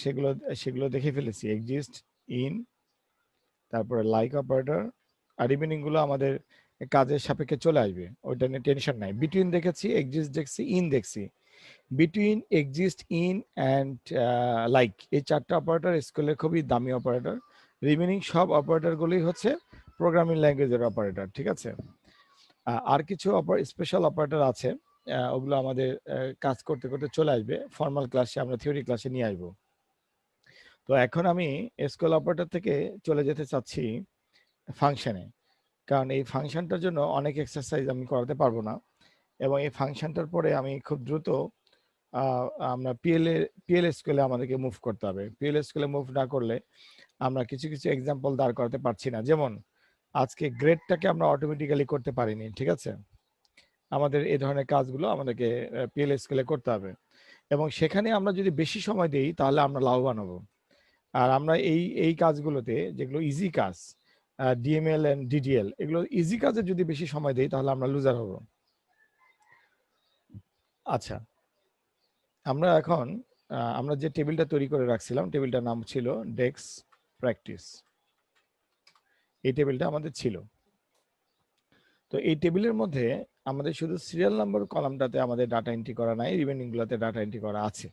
সেগুলো সেগুলো দেখে ফেলেছি। এক্সিস্ট, ইন, তারপরে লাইক অপারেটর, আর রিমেনিং গুলো আমাদের কাজের সাপেক্ষে চলে আসবে, ওইটা নিয়ে টেনশন নাই। বিটুইন দেখেছি, এক্সিস্ট দেখছি, ইন দেখছি। Between, exist, in and like, এই চারটা অপারেটর স্কুলের খুবই দামি অপারেটর। রিমেনিং সব অপারেটরগুলোই হচ্ছে প্রোগ্রামিং ল্যাঙ্গুয়েজের অপারেটর, ঠিক আছে। আর কিছু স্পেশাল অপারেটর আছে, ওগুলো আমাদের কাজ করতে করতে চলে আসবে, ফর্মাল ক্লাসে আমরা থিওরি ক্লাসে নিয়ে আসবো। তো এখন আমি এসকিউএল অপারেটর থেকে চলে যেতে চাচ্ছি ফাংশনে, কারণ এই ফাংশনটার জন্য অনেক এক্সারসাইজ আমি করাতে পারবো না, এবং এই ফাংশনটার পরে আমি খুব দ্রুত আমরা পিএল এসকিউএলে আমাদেরকে মুভ করতে হবে। পিএল এসকিউএলে মুভ না করলে আমরা কিছু কিছু এক্সাম্পল দাঁড় করাতে পারছি না। যেমন আজকে গ্রেডটাকে আমরা অটোমেটিক্যালি করতে পারিনি, ঠিক আছে। আমাদের এই ধরনের কাজগুলো আমাদেরকে পিএল এসকিউএলে করতে হবে, এবং সেখানে আমরা যদি বেশি সময় দিই তাহলে আমরা লাভবান হব। আর আমরা এই কাজগুলোতে, যেগুলো ইজি কাজ, ডিএমএল এন্ড ডিডিএল, এগুলো ইজি কাজে যদি বেশি সময় দেই তাহলে আমরা লুজার হব। আচ্ছা, আমরা এখন আমরা যে টেবিলটা তৈরি করে রাখছিলাম, টেবিলটার নাম ছিল ডেক্স প্র্যাকটিস। এই টেবিলটা আমাদের ছিল। তো এই টেবিলের মধ্যে আমাদের শুধু সিরিয়াল নাম্বার কলামটাতে আমাদের ডাটা এন্ট্রি করা নাই, রিমেনিং গুলোতে ডাটা এন্ট্রি করা আছে।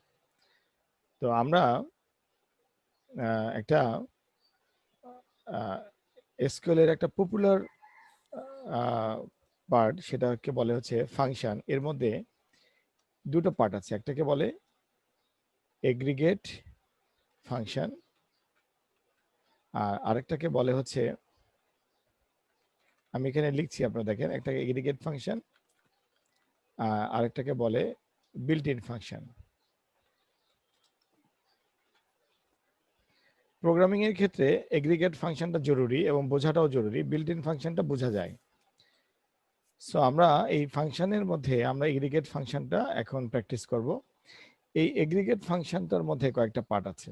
তো আমরা একটা এসকিউএল এর একটা পপুলার পার্ট, সেটাকে বলে হচ্ছে ফাংশন। এর মধ্যে দুটো পার্ট আছে, একটাকে বলে এগ্রিগেট ফাংশন, আর আরেকটাকে বলে হচ্ছে, আমি এখানে লিখছি আপনারা দেখেন, একটাকে এগ্রিগেট ফাংশন, আরেকটাকে বলে বিল্ট ইন ফাংশন। প্রোগ্রামিং এর ক্ষেত্রে এগ্রিগেট ফাংশনটা জরুরি এবং বোঝাটাও জরুরি, বিল্ট ইন ফাংশনটা বোঝা যায়। সো আমরা এই ফাংশনের মধ্যে আমরা এগ্রিগেট ফাংশনটা এখন প্র্যাকটিস করব। এই এগ্রিগেট ফাংশনটার মধ্যে কয়েকটা পার্ট আছে।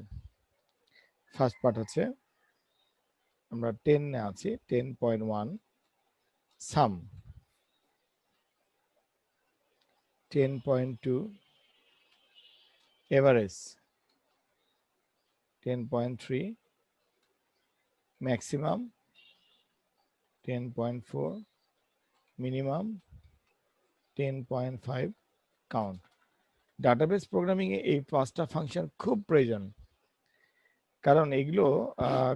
ফার্স্ট পার্ট হচ্ছে, আমরা 10 এ আছি, 10.1 sum, 10.2 average, 10.3 maximum, 10.4 minimum, 10.5 count. Database programming এ এই পাঁচটা ফাংশন খুব প্রয়োজন, কারণ এগুলো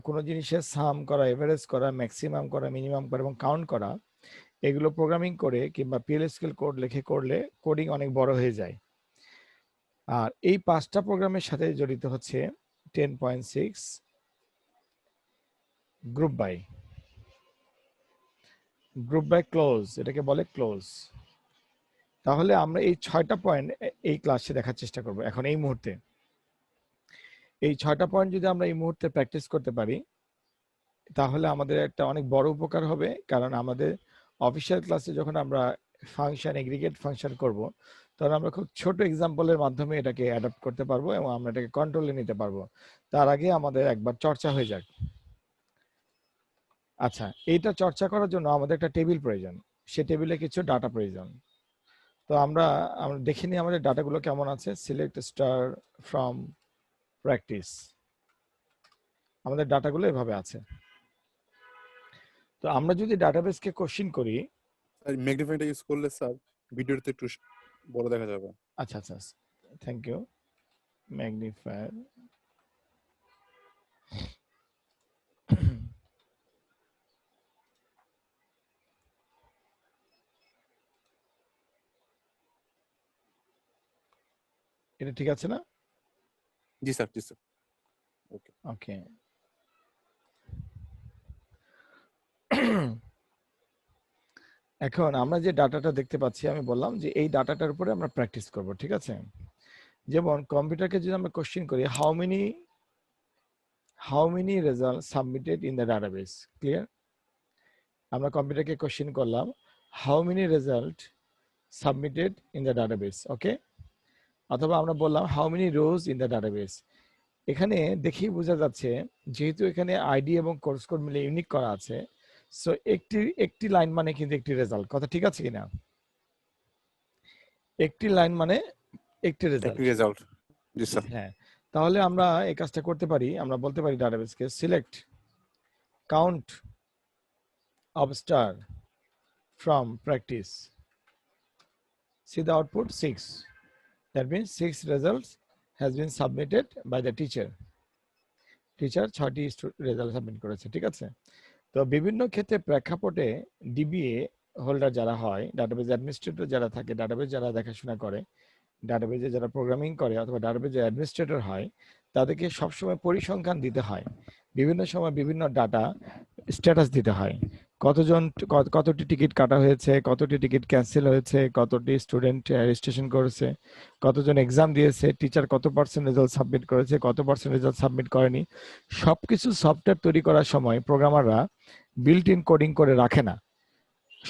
কোনো জিনিসের সাম করা, এভারেজ করা, ম্যাক্সিমাম করা, মিনিমাম করা এবং কাউন্ট করা, এগুলো প্রোগ্রামিং করে কিংবা পিএলএসকিউএল কোড লিখে করলে কোডিং অনেক বড় হয়ে যায়। আর এই পাঁচটা প্রোগ্রামের সাথে জড়িত হচ্ছে 10.6 group by, group by close, এটাকে বলে ক্লোজ। তাহলে আমরা এই 6টা পয়েন্ট এই ক্লাসে দেখার চেষ্টা করব এখন এই মুহূর্তে। এই 6টা পয়েন্ট যদি আমরা এই মুহূর্তে প্র্যাকটিস করতে পারি তাহলে আমাদের একটা অনেক বড় উপকার হবে, কারণ আমাদের অফিসিয়াল ক্লাসে যখন আমরা ফাংশন, এগ্রিগেট ফাংশন করব, তখন আমরা খুব ছোট এক্সাম্পলের মাধ্যমে এটাকে অ্যাডাপ্ট করতে পারবো এবং আমরা এটাকে কন্ট্রোলে নিতে পারবো। তার আগে আমাদের একবার চর্চা হয়ে যাক। আচ্ছা, এইটা চর্চা করার জন্য আমাদের একটা টেবিল প্রয়োজন, সে টেবিলে কিছু ডাটা প্রয়োজন। তো আমরা দেখে নিই আমাদের ডাটাগুলো কেমন আছে। সিলেক্ট স্টার ফ্রম প্র্যাকটিস, আমাদের ডাটাগুলো এভাবে আছে। তো আমরা যদি ডাটাবেসকে কোশ্চেন করি, স্যার ম্যাগনিফাইটা ইউজ করলে স্যার ভিডিওতে একটু বড় দেখা যাবে। আচ্ছা আচ্ছা, থ্যাংক ইউ। ম্যাগনিফায়ার, এটা ঠিক আছে না? জি স্যার, জি স্যার। ওকে ওকে। এখন আমরা যে ডাটাটা দেখতে পাচ্ছি, আমি বললাম যে এই ডাটাটার উপরে আমরা প্র্যাকটিস করব, ঠিক আছে। যেমন কম্পিউটারকে যদি আমরা কোশ্চেন করি, how many result submitted in the database, clear? আমরা কম্পিউটারকে কোশ্চেন করলাম, how many result submitted in the database, okay. অথবা আমরা বললাম how many rows in the database. এখানে দেখেই বোঝা যাচ্ছে, যেহেতু এখানে আইডি এবং কোর্স কোড মিলে ইউনিক করা আছে, সো একটি লাইন মানে কিন্তু একটি রেজাল্ট। কথা ঠিক আছে কিনা? একটি লাইন মানে একটি রেজাল্ট। রেজাল্ট, জি স্যার। হ্যাঁ, তাহলে আমরা এই কাজটা করতে পারি, আমরা বলতে পারি ডাটাবেসকে select count of star from practice, see the output 6, that means 6 results has been submitted by the teacher. Teacher 6টি রেজাল্ট সাবমিট করেছে, ঠিক আছে। তো বিভিন্ন ক্ষেত্রে প্রেক্ষাপটে ডিবিএ হোল্ডার যারা হয়, ডাটাবেজ অ্যাডমিনিস্ট্রেটর যারা থাকে, ডাটাবেজ যারা দেখাশোনা করে, ডাটাবেজে যারা প্রোগ্রামিং করে অথবা ডাটাবেজের অ্যাডমিনিস্ট্রেটর হয়, তাদেরকে সবসময় পরিসংখ্যান দিতে হয়। বিভিন্ন সময় বিভিন্ন ডাটা স্ট্যাটাস দিতে হয়, কতটি টিকিট কাটা হয়েছে, কতটি টিকিট ক্যান্সেল হয়েছে, কতটি স্টুডেন্ট রেজিস্ট্রেশন করেছে, কতজন এক্সাম দিয়েছে, টিচার কত পার্সেন্ট রেজাল্ট সাবমিট করেছে, কত পার্সেন্ট রেজাল্ট সাবমিট করেনি। সবকিছু সফটওয়্যার তৈরি করার সময় প্রোগ্রামাররা বিল্ট ইন কোডিং করে রাখে না,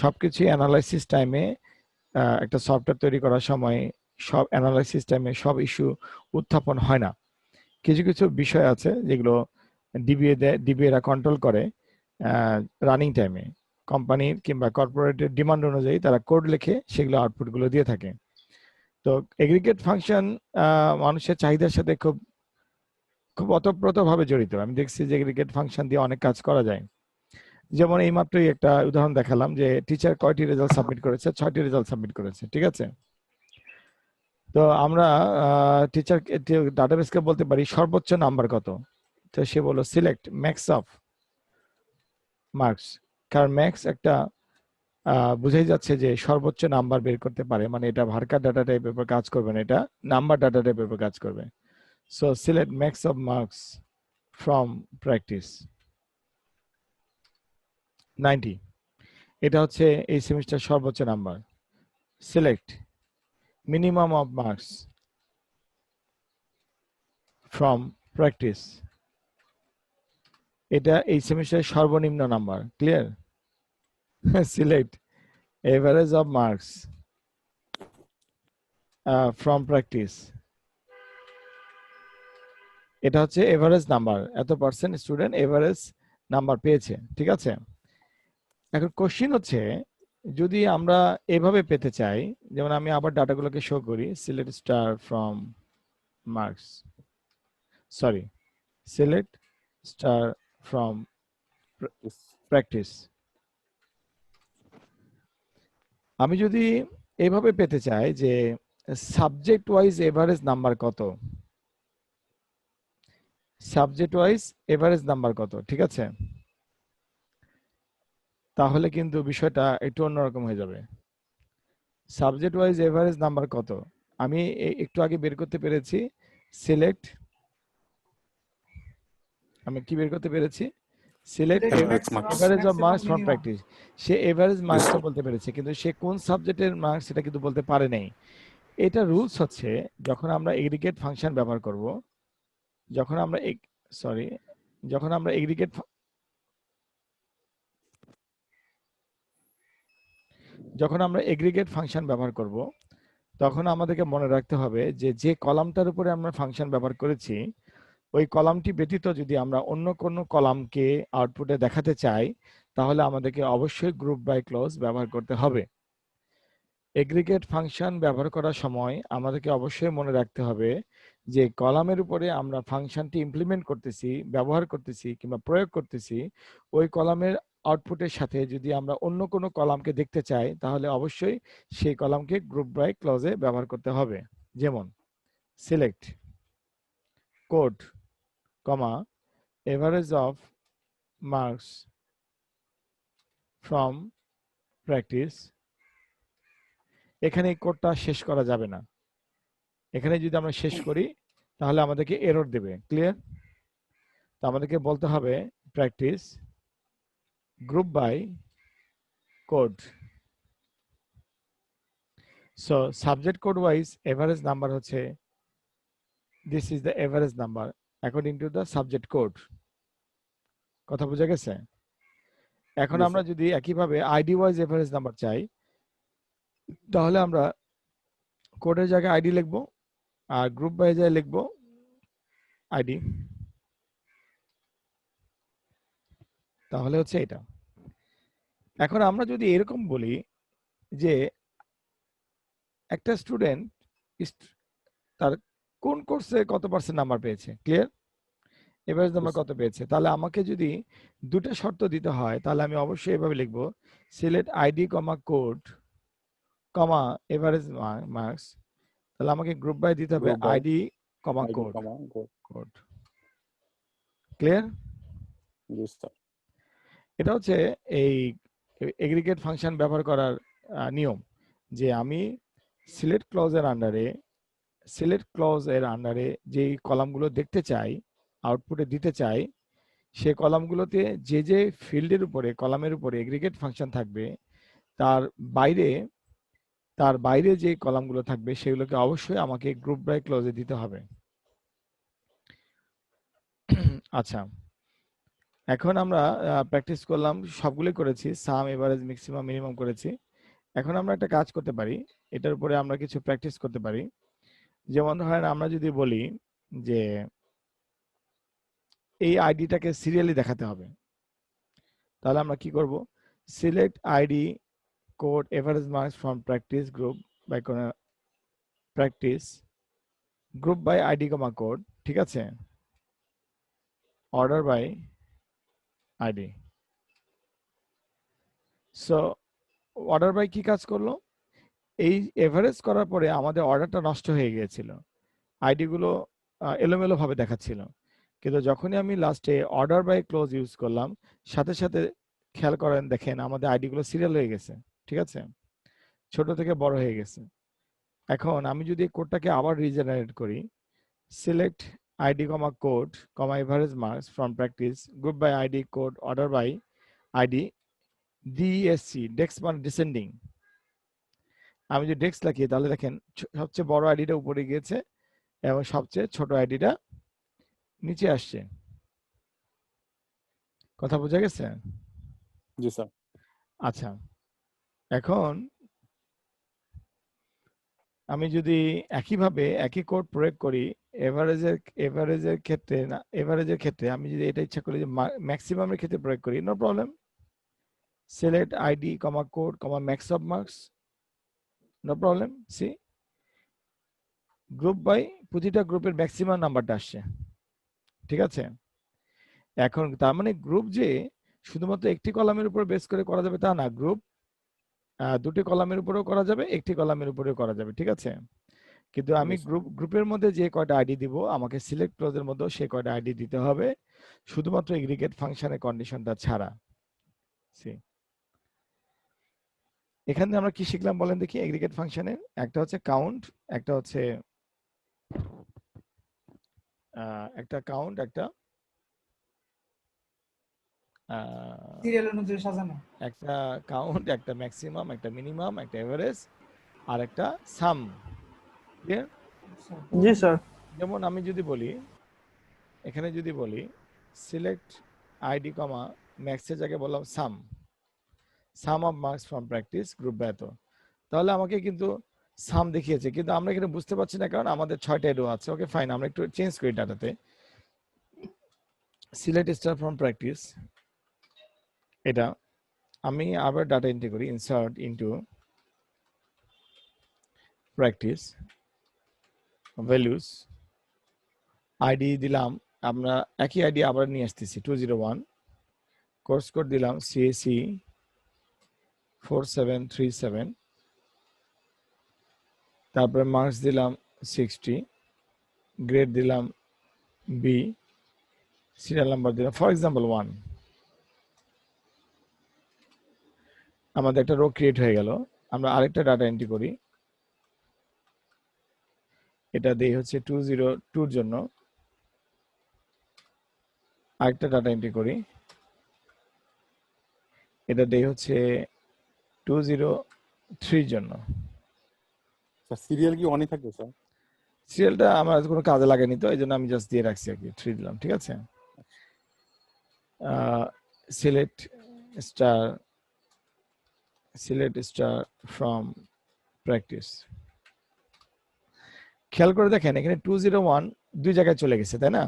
সবকিছু অ্যানালাইসিস টাইমে একটা সফটওয়্যার তৈরি করার সময় সব অ্যানালাইসিস টাইমে সব ইস্যু উত্থাপন হয় না। কিছু কিছু বিষয় আছে যেগুলো ডিবিএরা কন্ট্রোল করে রানিং টাইমে, কোম্পানির কিংবা কর্পোরেটের ডিমান্ড অনুযায়ী তারা কোড লিখে সেগুলো আউটপুটগুলো দিয়ে থাকে। তো এগ্রিগেট ফাংশন মানুষের চাহিদার সাথে খুব খুব ওতপ্রোতভাবে জড়িত। আমি দেখছি যে এগ্রিগেট ফাংশন দিয়ে অনেক কাজ করা যায়। যেমন এইমাত্রই একটা উদাহরণ দেখালাম যে টিচার কয়টি রেজাল্ট সাবমিট করেছে, 6টি রেজাল্ট সাবমিট করেছে, ঠিক আছে। তো আমরা টিচার ডাটাবেসকে বলতে পারি সর্বোচ্চ নাম্বার কত। তো সে বললো সিলেক্ট ম্যাক্স অফ মার্কস, কারণ ম্যাক্স একটা বুঝাই যাচ্ছে যে সর্বোচ্চ নাম্বার বের করতে পারে, মানে এটা ভার্কার ডাটা টাইপের উপর কাজ করবে না, এটা নাম্বার ডাটা টাইপের উপর কাজ করবে। So select max of marks from practice 90, এটা হচ্ছে এই সেমিস্টার সর্বোচ্চ number. Select minimum of marks from practice, এটা এই সেমিস্টারের সর্বনিম্ন number. Clear? Select average of marks from practice, এটা হচ্ছে এভারেজ নাম্বার, এত পার্সেন্ট স্টুডেন্ট এভারেজ নাম্বার পেয়েছে, ঠিক আছে। এখন কোশ্চিন হচ্ছে যদি আমরা এভাবে পেতে চাই, যেমন আমি আবার ডাটাগুলোকে শো করি, select star from marks, sorry select star from practice. আমি যদি এভাবে পেতে চাই যে সাবজেক্ট ওয়াইজ এভারেজ নাম্বার কত, সাবজেক্ট ওয়াইজ এভারেজ নাম্বার কত, ঠিক আছে, তাহলে কিন্তু বিষয়টা একটু অন্যরকম হয়ে যাবে। সাবজেক্ট ওয়াইজ এভারেজ নাম্বার কত আমি একটু আগে বের করতে পেরেছি, সিলেক্ট, আমি কি বের করতে পেরেছি, select average of marks from practice. সে এভারেজ মার্কসটা বলতে পেরেছে, কিন্তু সে কোন সাবজেক্টের মার্কস সেটা কিন্তু বলতে পারে নাই। এটা রুলস হচ্ছে যখন আমরা এগ্রিগেট ফাংশন ব্যবহার করব, যখন আমরা যখন আমরা এগ্রিগেট ফাংশন ব্যবহার করব, তখন আমাদেরকে মনে রাখতে হবে যে যে কলামটার উপরে আমরা ফাংশন ব্যবহার করেছি ওই কলামটি ব্যতীত যদি আমরা অন্য কোনো কলামকে আউটপুটে দেখাতে চাই, তাহলে আমাদেরকে অবশ্যই গ্রুপ বাই ক্লজ ব্যবহার করতে হবে। এগ্রিগেট ফাংশন ব্যবহার করার সময় আমাদেরকে অবশ্যই মনে রাখতে হবে যে কলামের উপরে আমরা ফাংশনটি ইমপ্লিমেন্ট করতেছি, ব্যবহার করতেছি কিংবা প্রয়োগ করতেছি, ওই কলামের আউটপুটের সাথে যদি আমরা অন্য কোনো কলামকে দেখতে চাই, তাহলে অবশ্যই সেই কলামকে গ্রুপ বাই ক্লজে ব্যবহার করতে হবে। যেমন select code, comma average of marks from practice. এখানে এই কোডটা শেষ করা যাবে না, এখানে যদি আমরা শেষ করি তাহলে আমাদেরকে এরর দেবে। ক্লিয়ার? তো আমাদেরকে বলতে হবে practice group by code. So subject code wise average number হচ্ছে, this is the average number according to the subject code. কথা বোঝা গেছে? এখন আমরা যদি একইভাবে আইডি ওয়াইজ এভারেজ নাম্বার চাই, তাহলে আমরা কোডের জায়গায় আইডি লিখবো আর গ্রুপ বাই জায়গায় লিখবো আইডি। তাহলে হচ্ছে এটা। এখন আমরা যদি এরকম বলি যে একটা স্টুডেন্ট তার কোন কোর্সে কত পার্সেন্ট নাম্বার পেয়েছে, ক্লিয়ার? এভারেজ নাম্বার Yes, কত পেয়েছে। তাহলে আমাকে যদি দুটো শর্ত দিতে হয় তাহলে আমি অবশ্যই এভাবে লিখবো, select ID comma code comma average marks. তাহলে আমাকে গ্রুপ বাই দিতে হবে group by ID comma ID, code code. Code, clear? Yes, sir. এটা হচ্ছে এই এগ্রিগেট ফাংশন ব্যবহার করার নিয়ম, যে আমি সিলেক্ট ক্লজের আন্ডারে যেই কলামগুলো দেখতে চাই, আউটপুটে দিতে চাই, সে কলামগুলোতে যে যে ফিল্ডের উপরে কলামের উপরে এগ্রিগেট ফাংশন থাকবে, তার বাইরে যে কলামগুলো থাকবে সেগুলোকে অবশ্যই আমাকে গ্রুপ বাই ক্লজে দিতে হবে। আচ্ছা, এখন আমরা প্র্যাকটিস করলাম, সবগুলো করেছি, সাম, এভারেজ, ম্যাক্সিমাম, মিনিমাম করেছি। এখন আমরা একটা কাজ করতে পারি, এটার উপরে আমরা কিছু প্র্যাকটিস করতে পারি। যেমন ধরেন আমরা যদি বলি যে এই আইডিটাকে সিরিয়ালি দেখাতে হবে, তাহলে আমরা কি করব, select ID code average marks from practice group by practice group by ID comma code, ঠিক আছে, order by ID. So order by কি কাজ করলো, এই এভারেজ করার পরে আমাদের অর্ডারটা নষ্ট হয়ে গিয়েছিল, আইডি গুলো এলোমেলো ভাবে দেখাচ্ছিল, কিন্তু যখনই আমি লাস্টে অর্ডার বাই ক্লোজ ইউজ করলাম, সাথে সাথে খেয়াল করেন, দেখেন আমাদের আইডি গুলো সিরিয়াল হয়ে গেছে, ঠিক আছে, ছোট থেকে বড় হয়ে গেছে। এখন আমি যদি কোডটাকে আবার রিজেনারেট করি, select ID comma code comma average marks from practice group by ID code order by ID DSC, ডেক্স মানে ডিসেন্ডিং। আমি যদি ডেক্স লিখি তাহলে দেখেন সবচেয়ে বড় আইডিটা উপরে গিয়েছে এবং সবচেয়ে ছোট আইডিটা নিচে আসছে। কথা বোঝা গেছে? জি স্যার। আচ্ছা, এখন আমি যদি একইভাবে একই কোড প্রয়োগ করি এভারেজের ক্ষেত্রে আমি যদি এটা ইচ্ছা করি যে ম্যাক্সিমামের ক্ষেত্রে প্রয়োগ করি, no problem, select ID comma code comma max of marks, no problem, see group by প্রতিটা গ্রুপের ম্যাক্সিমাম নাম্বারটা আসছে, ঠিক আছে। এখন তার মানে গ্রুপ যে শুধুমাত্র একটি কলামের উপর বেস করে করা যাবে তা না, গ্রুপ দুটি কলামের উপরেও করা যাবে, একটি কলামের উপরেও করা যাবে, ঠিক আছে। কিন্তু আমি Yes, sir. গ্রুপের মধ্যে যে কয়টা আইডি দিব, আমাকে সিলেক্ট ক্লোজের মধ্যে সেই কয়টা আইডি দিতে হবে, শুধুমাত্র এগ্রিগেট ফাংশনের কন্ডিশনটা ছাড়া। এখানে আমরা কি শিখলাম বলেন দেখি, এগ্রিগেট ফাংশনের একটা হচ্ছে কাউন্ট, একটা হচ্ছে একটা কাউন্ট, একটা সিরিয়াল অনুযায়ী সাজানো, একটা কাউন্ট, একটা ম্যাক্সিমাম, একটা মিনিমাম, একটা এভারেজ, আর একটা সাম। ক্লিয়ার? জি স্যার। যেমন আমি যদি বলি, এখানে যদি বলি সিলেক্ট আইডি কমা ম্যাক্সের জায়গায় বললাম sum of marks from practice group by এত, তাহলে আমাকে কিন্তু সাম দেখিয়েছে, কিন্তু আমরা এখানে বুঝতে পারছি না কারণ আমাদের 6টা রো আছে। ওকে ফাইন, আমরা একটু চেঞ্জ করি ডাটাতে, সিলেক্ট স্টার ফ্রম প্র্যাকটিস, এটা আমি আবার ডাটা এন্ট্রি করি, insert into practice values, ID দিলাম, আমরা একই আইডি আবার নিয়ে আসতেছি 201, কোর্স কোড দিলাম সিএসি 4737, তারপরে মার্কস দিলাম 60, গ্রেড দিলাম বি, সিরিয়াল নাম্বার দিলাম ফর এক্সাম্পল 1। আমাদের একটা রো ক্রিয়েট হয়ে গেল। আমরা আরেকটা ডাটা এন্ট্রি করি, এটা দেই হচ্ছে 202 জন্য, আরেকটা ডাটা এন্ট্রি করি, এটা দেই হচ্ছে 203 জন্য। স্যার সিরিয়াল কি অনই থাকবে স্যার? সিরিয়ালটা আমার কোনো কাজে লাগেনি তো, এই জন্য আমি জাস্ট দিয়ে রাখছি আর কি, 3 দিলাম, ঠিক আছে। সিলেক্ট স্টার ফ্রম প্র্যাকটিস, খেয়াল করে দেখেন এখানে 201 দুই জায়গায় চলে গেছে, তাই না?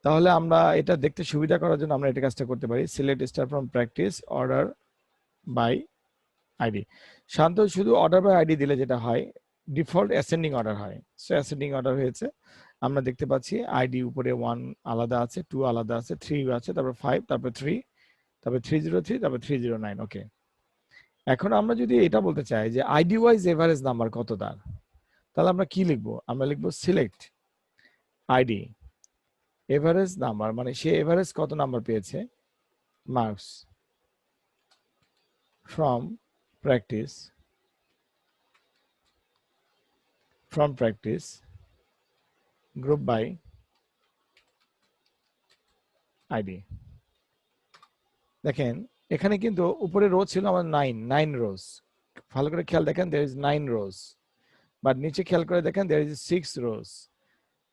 তাহলে আমরা এটা দেখতে সুবিধা করার জন্য আমরা এটা কাজটা করতে পারি, select star from practice order by ID. সাধারণত শুধু অর্ডার বাই আইডি দিলে যেটা হয়, ডিফল্ট অ্যাসেন্ডিং অর্ডার হয়। সো অ্যাসেন্ডিং অর্ডার হয়েছে, আমরা দেখতে পাচ্ছি আইডি উপরে 1 আলাদা আছে, 2 আলাদা আছে, 3 আছে, তারপর 5, তারপর 3, তারপর 303, তারপর 309। ওকে, এখন আমরা যদি এটা বলতে চাই যে আইডি ওয়াইজ এভারেজ নাম্বার কত তার, তাহলে আমরা কি লিখবো? আমরা লিখবো সিলেক্ট আইডি এভারেজ নাম্বার, মানে সে এভারেজ কত নাম্বার পেয়েছে, marks from practice, group by ID. দেখেন এখানে কিন্তু উপরে রো ছিল আমার 9 রোজ, ভালো করে খেয়াল দেখেন there is 9 রোজ, বাট নিচে খেয়াল করে দেখেন there is 6 রোজ,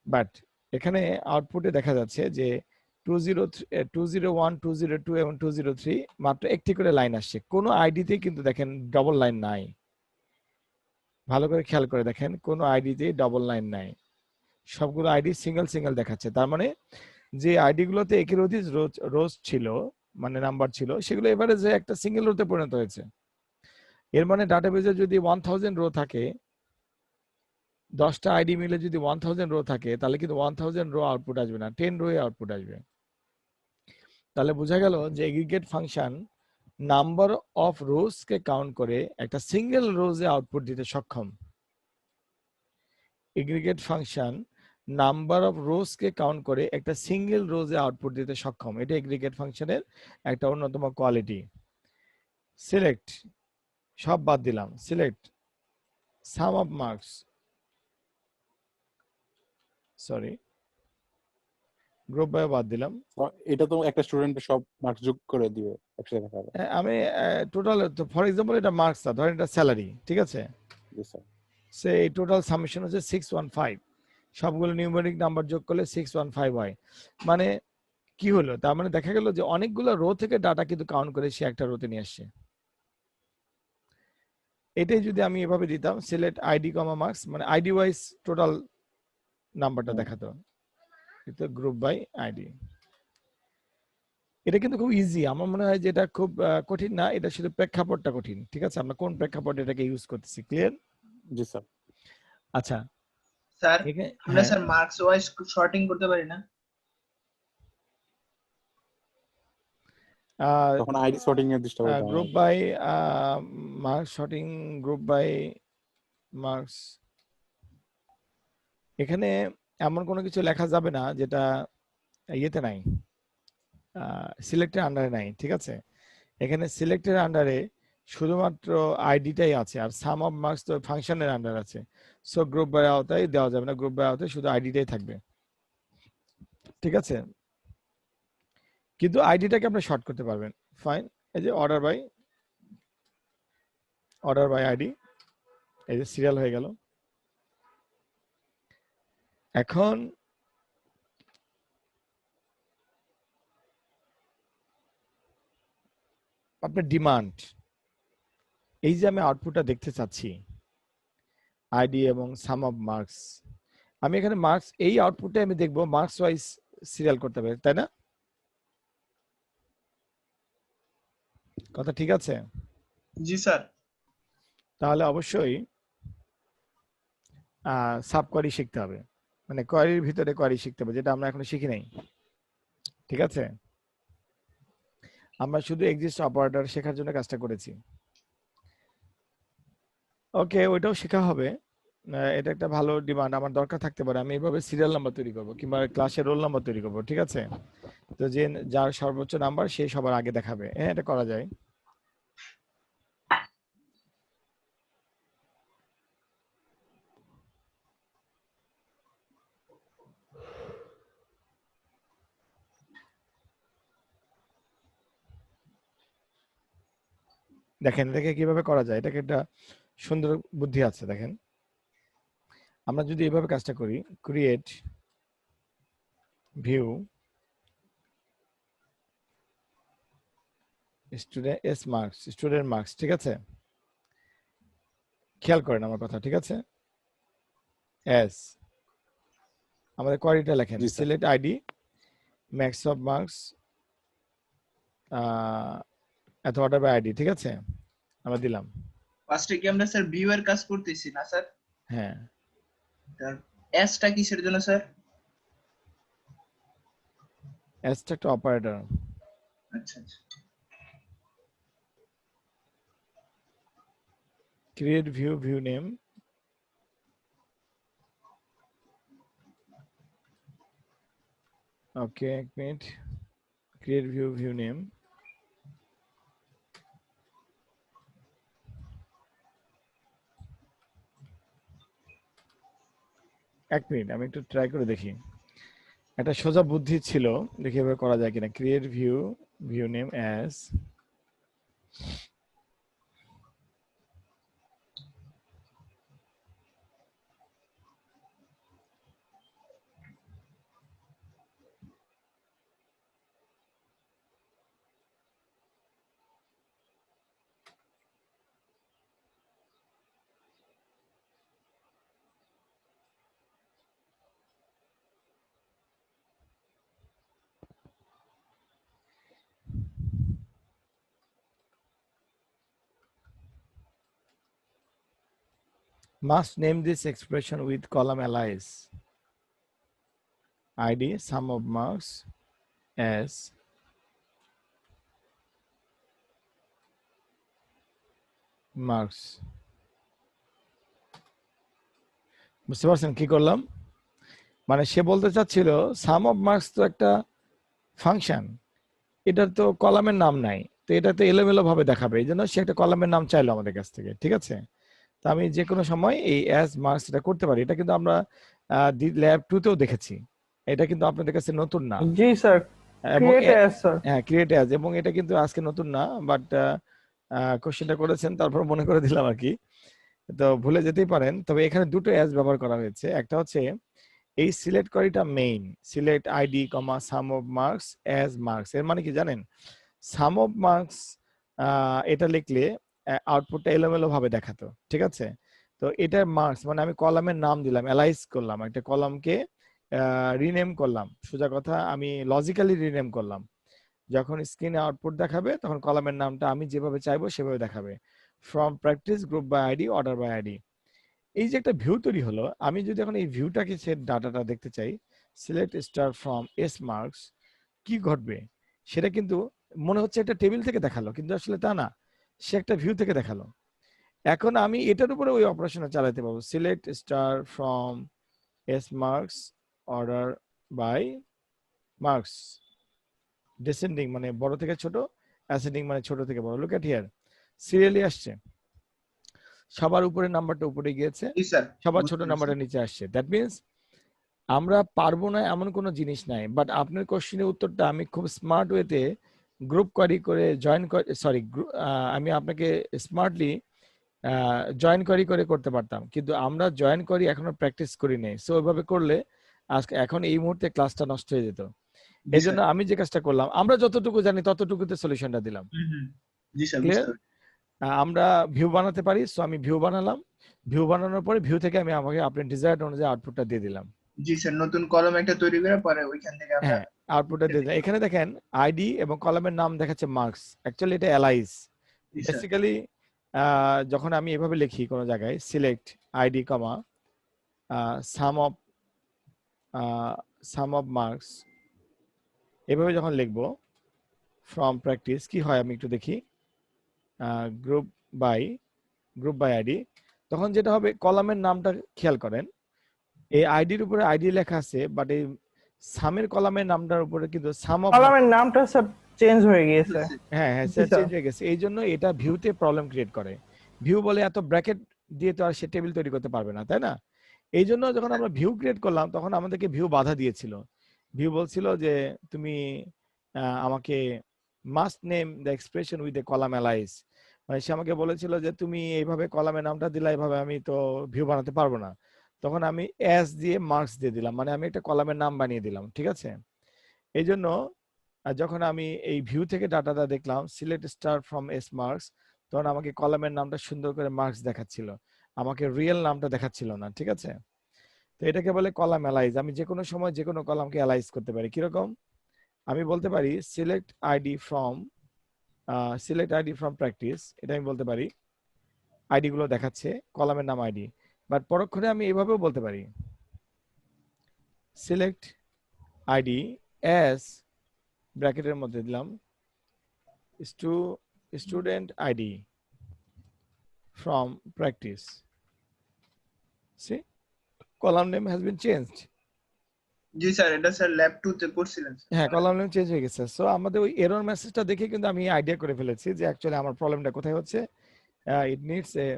বাট এখানে আউটপুটে দেখা যাচ্ছে যে 201, 202 এবং 203 মাত্র একটি করে লাইন আসছে, কোনো আইডিতে কিন্তু দেখেন ডবল লাইন নাই, ভালো করে খেয়াল করে দেখেন কোনো আইডিতে ডবল লাইন নাই, সবগুলো আইডি সিঙ্গেল সিঙ্গেল দেখাচ্ছে। তার মানে যে আইডি গুলোতে একের অধিক রোজ ছিল, মানে নাম্বার ছিল, সেগুলো এভারেজে একটা সিঙ্গেল রোতে পরিণত হয়েছে। এর মানে ডাটাবেজে যদি 1000 রো থাকে, 10টা আইডি মিলে যদি 1000 রো থাকে, তাহলে কিন্তু 1000 রো আউটপুট আসবে না, 10 রো আউটপুট আসবে। তাহলে বোঝা গেল যে aggregate function number of rose K count করে একটা সিঙ্গেল রোজে আউটপুট দিতে সক্ষম। Aggregate function number of rose K count করে একটা সিঙ্গেল রোজে আউটপুট দিতে সক্ষম, এটা এগ্রিগেট ফাংশনের একটা অন্যতম কোয়ালিটি। সিলেক্ট, সব বাদ দিলাম, select sum of marks, sorry group by বাদ দিলাম। এটা তো একটা স্টুডেন্টের সব মার্কস যোগ করে দিবে একসাথে দেখাবে। আমি টোটাল, ফর এক্সাম্পল এটা মার্কস না, ধরেন এটা স্যালারি, ঠিক আছে, জি স্যার। সে এই টোটাল সামেশন হচ্ছে 615, সবগুলো নিউমেরিক নাম্বার যোগ করলে 615 হয়। মানে কি হলো, তার মানে দেখা গেল যে অনেকগুলো রো থেকে ডাটা কিন্তু কাউন্ট করে সে একটা রোতে নিয়ে আসছে। এটাই যদি আমি এভাবে দিতাম সিলেক্ট আইডি কমা মার্কস, মানে আইডি ওয়াইজ টোটাল নাম্বারটা দেখাতো, কিন্তু গ্রুপ বাই আইডি। এটা কিন্তু খুব ইজি, আমার মনে হয় যে এটা খুব কঠিন না, এটা শুধু প্রেক্ষাপটটা কঠিন। ঠিক আছে, আমরা কোন প্রেক্ষাপটে এটাকে ইউজ করতেছি, ক্লিয়ার? জি স্যার। আচ্ছা স্যার আমরা হ্যাঁ, স্যার মার্কস ওয়াইজ শর্টিং করতে পারি না? তখন আইডি সর্টিং এর দৃষ্টি হবে। Group by marks sorting, group by marks, এখানে এমন কোনো কিছু লেখা যাবে না যেটা ইয়েতে নাই, সিলেক্টের আন্ডারে নাই। ঠিক আছে, এখানে সিলেক্টের আন্ডারে শুধুমাত্র আইডিটাই আছে, আর সাম অফ মার্কস তো ফাংশনের আন্ডার আছে। সো গ্রুপ বাই আওতায় দেওয়া যাবে না, গ্রুপ বাই আওতায় শুধু আইডিটাই থাকবে। ঠিক আছে, কিন্তু আইডিটাকে আপনি শর্ট করতে পারবেন, ফাইন। এই যে অর্ডার বাই আইডি, এই যে সিরিয়াল হয়ে গেল। এখন আপনার ডিমান্ড, এই যে আমি আউটপুটটা দেখতে চাচ্ছি আইডি এবং সাম অফ মার্কস, আমি এখানে মার্কস, এই আউটপুটে আমি দেখবো মার্কস ওয়াইজ সিরিয়াল করতে হবে, তাই না? কথা ঠিক আছে? জি স্যার। তাহলে অবশ্যই সাব কোয়ারি শিখতে হবে, মানে কোয়ারির ভিতরে কোয়ারি শিখতে হবে, যেটা আমরা এখনো শিখি নাই। ঠিক আছে, আমরা শুধু এক্সিস্ট অপারেটর শেখার জন্য কাজটা করেছি। ওকে, ওইটাও শেখা হবে, এটা একটা ভালো ডিমান্ড আমার দরকার থাকতে পারে। আমি এইভাবে সিরিয়াল নাম্বার তৈরি করবো কিংবা ক্লাসের রোল নাম্বার তৈরি করবো। ঠিক আছে, তো যে যার সর্বোচ্চ নাম্বার সে সবার আগে দেখাবে, হ্যাঁ এটা করা যায়। দেখেন এটাকে কিভাবে করা যায়, এটাকে একটা সুন্দর বুদ্ধি আছে। দেখেন আমরা যদি এইভাবে কাজটা করি, ক্রিয়েট ভিউ স্টুডেন্ট মার্কস, ঠিক আছে, খেয়াল করেন আমার কথা, ঠিক আছে, এস আমাদের কোয়ারিটা লেখেন, select ID max of marks এত অর্ডার বাই আইডি। ঠিক আছে, আমরা দিলাম। ফার্স্টে কি আমরা স্যার ভিউ এর কাজ করতেছি না স্যার? হ্যাঁ এসটা কিসের জন্য স্যার? এসটা একটা অপারেটর। আচ্ছা আচ্ছা। ক্রিয়েট ভিউ, ভিউ নেম, ওকে এক minute, create view, view name, এক মিনিট আমি একটু ট্রাই করে দেখি। একটা সোজা বুদ্ধি ছিল, দেখি এভাবে করা যায় কিনা। Create view, view name as, must name this expression with column alias id sum of marks as marks। বুঝতে পারছেন কি করলাম? মানে সে বলতে চাচ্ছিল সাম অফ মার্কস তো একটা ফাংশন, এটার তো কলামের নাম নাই, তো এটা তো এলোমেলো ভাবে দেখাবে, এই জন্য সে একটা কলামের নাম চাইলো আমাদের কাছ থেকে। ঠিক আছে, তো আমি যে কোনো সময় এই অ্যাজ মার্কস এটা করতে পারি। এটা কিন্তু আমরা ল্যাব 2 তেও দেখেছি, এটা কিন্তু আপনাদের কাছে নতুন না। জি স্যার, এবং ক্রিয়েট অ্যাজ স্যার। হ্যাঁ ক্রিয়েট অ্যাজ, এবং এটা কিন্তু আজকে নতুন না, বাট কোশ্চেনটা করেছেন তারপর মনে করে দিলাম আর কি, তো ভুলে যেতেই পারেন। তবে এখানে দুটো অ্যাজ ব্যবহার করা হয়েছে। একটা হচ্ছে এই সিলেক্ট করিটা main, select ID comma sum of marks as marks, এর মানে কি জানেন? সাম অফ মার্কস এটা লিখলে আউটপুটটা এলোমেলো ভাবে দেখাতো। ঠিক আছে, তো এটার মার্কস মানে আমি কলামের নাম দিলাম, অ্যালাইজ করলাম, একটা কলামকে রিনেম করলাম, সোজা কথা আমি লজিক্যালি রিনেম করলাম। যখন স্ক্রিনে আউটপুট দেখাবে তখন কলামের নামটা আমি যেভাবে চাইবো সেভাবে দেখাবে। From practice, group by ID, order by ID. এই যে একটা ভিউ তৈরি হলো, আমি যদি এখন এই ভিউটাকে সে ডাটাটা দেখতে চাই, select star from S marks, কি ঘটবে? সেটা কিন্তু মনে হচ্ছে একটা টেবিল থেকে দেখালো, কিন্তু আসলে তা না, সে একটা ভিউ থেকে দেখালো। এখন আমি এটার উপরে ওই অপারেশনটা চালাতে পারবো, select star from S marks, order by marks, descending মানে বড় থেকে ছোট, অ্যাসেন্ডিং মানে ছোট থেকে বড়। লুক এট হিয়ার, সিরিয়ালি আসছে, সবার উপরে নাম্বারটা উপরে গিয়েছে, জি স্যার, সবার বুঝতে ছোট পেরেছি। নাম্বারটা নিচে আসছে। দ্যাট মিনস আমরা পারবো না এমন কোনো জিনিস নাই। বাট আপনার কোশ্চেনের উত্তরটা আমি খুব স্মার্ট ওয়েতে গ্রুপ কোয়ারি করে জয়েন সরি আমি আপনাকে স্মার্টলি জয়েন কোয়ারি করে করতে পারতাম, কিন্তু আমরা জয়েন করি এখনো প্র্যাকটিস করি নাই। সো ওইভাবে করলে আজকে এখন এই মুহূর্তে ক্লাসটা নষ্ট হয়ে যেত। জি এই স্যার। জন্য আমি যে কাজটা করলাম, আমরা যতটুকু জানি ততটুকুতে সলিউশনটা দিলাম। জি স্যার, ক্লিয়ার? বুঝতে পেরেছি। আমরা ভিউ বানাতে পারি, সো আমি ভিউ বানালাম, ভিউ বানানোর পরে ভিউ থেকে আমি আমাকে আপনার ডিজায়ার্ড অনুযায়ী আউটপুটটা দিয়ে দিলাম। জি স্যার, নতুন কলম একটা তৈরি করে পরে ওইখান থেকে আমরা হ্যাঁ, আউটপুটটা দিয়ে দিলাম। এখানে দেখেন আইডি এবং কলামের নাম দেখাচ্ছে মার্কস, অ্যাকচুয়ালি এটা অ্যালাইজ। জি স্যার। বেসিক্যালি যখন আমি এভাবে লিখি কোনো জায়গায়, select ID comma sum of marks, এভাবে যখন লিখবো ফ্রম প্র্যাকটিস, কি হয় আমি একটু দেখি, গ্রুপ বাই আইডি, তখন যেটা হবে কলামের নামটা খেয়াল করেন, এই আইডির উপরে আইডি লেখা আছে, বাট এই সামের কলামের নামটার উপরে কিন্তু সাম অফ, কলামের নামটা স্যার চেঞ্জ হয়ে গিয়েছে। হ্যাঁ হ্যাঁ জি স্যার। চেঞ্জ হয়ে গেছে। এই জন্য এটা ভিউতে প্রবলেম ক্রিয়েট করে। ভিউ বলে এত ব্র্যাকেট দিয়ে তো আর সে টেবিল তৈরি করতে পারবে না, তাই না? এই জন্য যখন আমরা ভিউ ক্রিয়েট করলাম তখন আমাদেরকে ভিউ বাধা দিয়েছিল। ভিউ বলছিল যে তুমি আমাকে must name the expression with a column allies, মানে সে আমাকে বলেছিল যে তুমি এইভাবে কলামের নামটা দিলা, এইভাবে আমি তো ভিউ বানাতে পারবো না। তখন আমি এস দিয়ে মার্কস দিয়ে দিলাম, মানে আমি একটা কলামের নাম বানিয়ে দিলাম। ঠিক আছে, এই জন্য যখন আমি এই ভিউ থেকে ডাটাটা দেখলাম select star from S marks, তখন আমাকে কলামের নামটা সুন্দর করে মার্কস দেখাচ্ছিল, আমাকে রিয়েল নামটা দেখাচ্ছিল না। ঠিক আছে, তো এটাকে বলে কলাম অ্যালাইজ। আমি যে কোনো সময় যে কোনো কলামকে অ্যালাইজ করতে পারি। কিরকম? আমি বলতে পারি সিলেক্ট আইডি ফ্রম প্র্যাকটিস, এটা আমি বলতে পারি, আইডি গুলো দেখাচ্ছে, কলামের নাম আইডি, বাট পরক্ষণে আমি এইভাবেও বলতে পারি সিলেক্ট আইডি অ্যাজ ব্র্যাকেটের মধ্যে দিলাম student ID from practice. See, column name has been changed. G sir, এটা স্যার ল্যাব 2 তে করছিলেন স্যার। হ্যাঁ, কলাম নেম চেঞ্জ হয়ে গেছে। সো আমাদের ওই এরর মেসেজটা দেখে কিন্তু আমি আইডিয়া করে ফেলেছি যে অ্যাকচুয়ালি আমার প্রবলেমটা কোথায় হচ্ছে। It needs a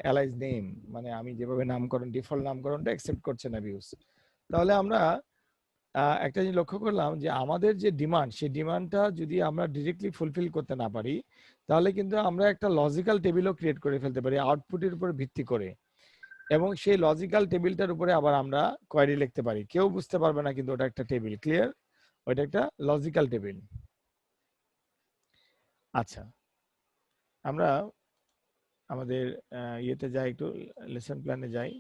allies name, মানে আমি যেভাবে নামকরণ ডিফল্ট নামকরণটা অ্যাকসেপ্ট করছে না ভিউস। তাহলে আমরা একটা জিনিস লক্ষ্য করলাম যে আমাদের যে ডিমান্ড, সেই ডিমান্ডটা যদি আমরা ডিরেক্টলি ফুলফিল করতে না পারি, তাহলে কিন্তু আমরা একটা লজিক্যাল টেবিলও ক্রিয়েট করে ফেলতে পারি আউটপুটের উপর ভিত্তি করে, এবং সেই লজিক্যাল টেবিলটার উপরে আবার আমরা কোয়েরি লিখতে পারি। কেউ বুঝতে পারবে না কিন্তু ওটা একটা টেবিল, ক্লিয়ার? ওইটা একটা লজিক্যাল টেবিল। আচ্ছা, আমরা আমাদের ইয়েতে যাই, একটু লেসন প্ল্যানে যাই।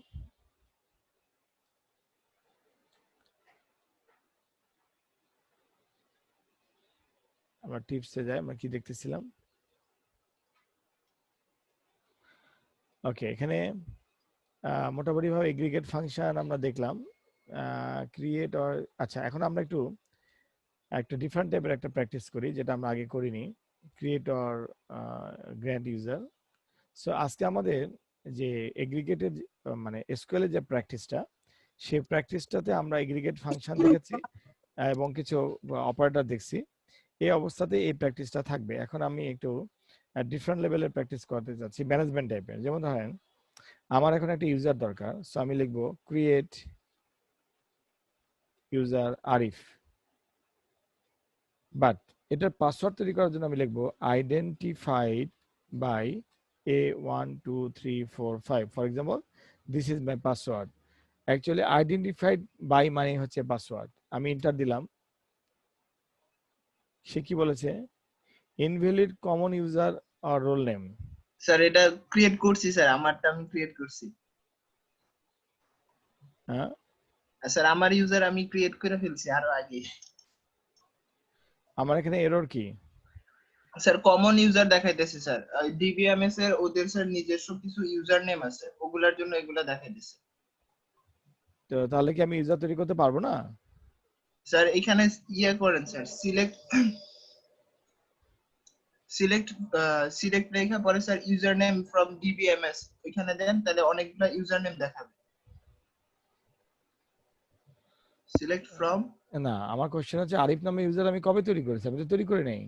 আমরা টিপসে যাই, আমরা কি দেখতেছিলাম? ওকে, এখানে মোটামুটি ভাবে এগ্রিগেট ফাংশন আমরা দেখলাম, ক্রিয়েট অর। আচ্ছা, এখন আমরা একটু একটা ডিফারেন্ট টাইপের একটা প্র্যাকটিস করি, যেটা আমরা আগে করিনি, create or grand user. So আজকে আমাদের যে এগ্রিগেটের মানে এসকিউএল এর যে প্র্যাকটিসটা, সেই প্র্যাকটিসটাতে আমরা এগ্রিগেট ফাংশন দেখেছি এবং কিছু অপারেটর দেখছি। এই অবস্থাতে এই প্র্যাকটিসটা থাকবে। এখন আমি একটু ডিফারেন্ট লেভেলের প্র্যাকটিস করতে যাচ্ছি, ম্যানেজমেন্ট টাইপের। যেমন ধরেন আমার এখন একটা ইউজার দরকার, সো আমি লিখবো ক্রিয়েট ইউজার আরিফ, বাট এটার পাসওয়ার্ড তৈরি করার জন্য আমি লিখবো identified by A1 2 3 4 5। For example, this is my password. Actually identified by মানে হচ্ছে পাসওয়ার্ড। আমি এন্টার দিলাম, সে কি বলেছে? Invalid common user or role name. Sir এটা ক্রিয়েট করছি স্যার, আমারটা আমি ক্রিয়েট করছি। হ্যাঁ, স্যার আমার ইউজার আমি ক্রিয়েট করে ফেলছি আরো আগে। আমার এখানে এরর কি? স্যার কমন ইউজার দেখাইতেছে স্যার, ডিবিএমএস এর ওদের স্যার নিজস্ব কিছু ইউজার নেম আছে, ওগুলার জন্য এগুলা দেখাইতেছে। তো তাহলে কি আমি ইউজার তৈরি করতে পারবো না? স্যার এখানে ইয়ে করেন স্যার, সিলেক্ট সিলেক্ট লেখা পরে sir user name from DBMS এখানে দেন, তাহলে অনেকগুলা ইউজার নেম দেখাবে। Select from. না, আমার কোশ্চেন হচ্ছে আরিফ নামে ইউজার আমি কবে তৈরি করেছি? আমি তো তৈরি করি নাই।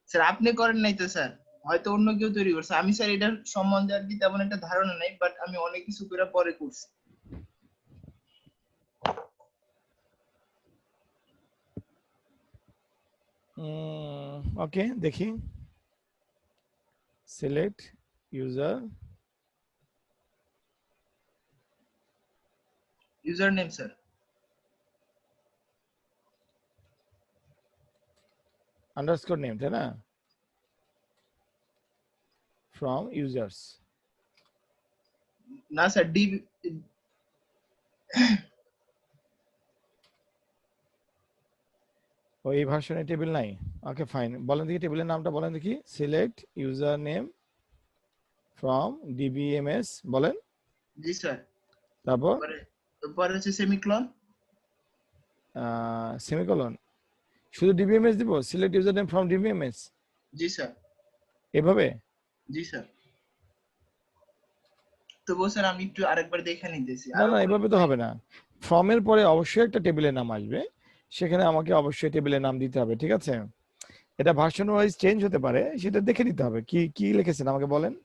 স্যার আপনি করেন নাই তো স্যার, হয়তো অন্য কেউ তৈরি করছে। আমি স্যার এটার সম্বন্ধে আর কি তেমন একটা ধারণা নাই, বাট আমি অনেক কিছু করে পরে করছি। ওকে, দেখি। Select user user name sir, underscore name, তাই না? From users. না স্যার ওই ভার্সনে টেবিল নাই। ওকে ফাইন, বলেন দেখি টেবিলের নামটা বলেন দেখি। Select user name from DBMS বলেন। জি স্যার। তারপর পরে হচ্ছে সেমিকোলন। সেমিকোলন। শুধু ডিবিএমএস দিব? Select user name from DBMS G sir. এভাবে? জি স্যার। তবুও স্যার আমি একটু আরেকবার দেখে নিতেছি। না না, এভাবে তো হবে না। ফর্মের পরে অবশ্যই একটা টেবিলের নাম আসবে, সেখানে আমাকে অবশ্যই টেবিলের নাম দিতে হবে, ঠিক আছে? এটা ভার্সন ওয়াইজ চেঞ্জ হতে পারে, সেটা দেখে নিতে হবে। কি কি লিখেছেন আমাকে বলেন।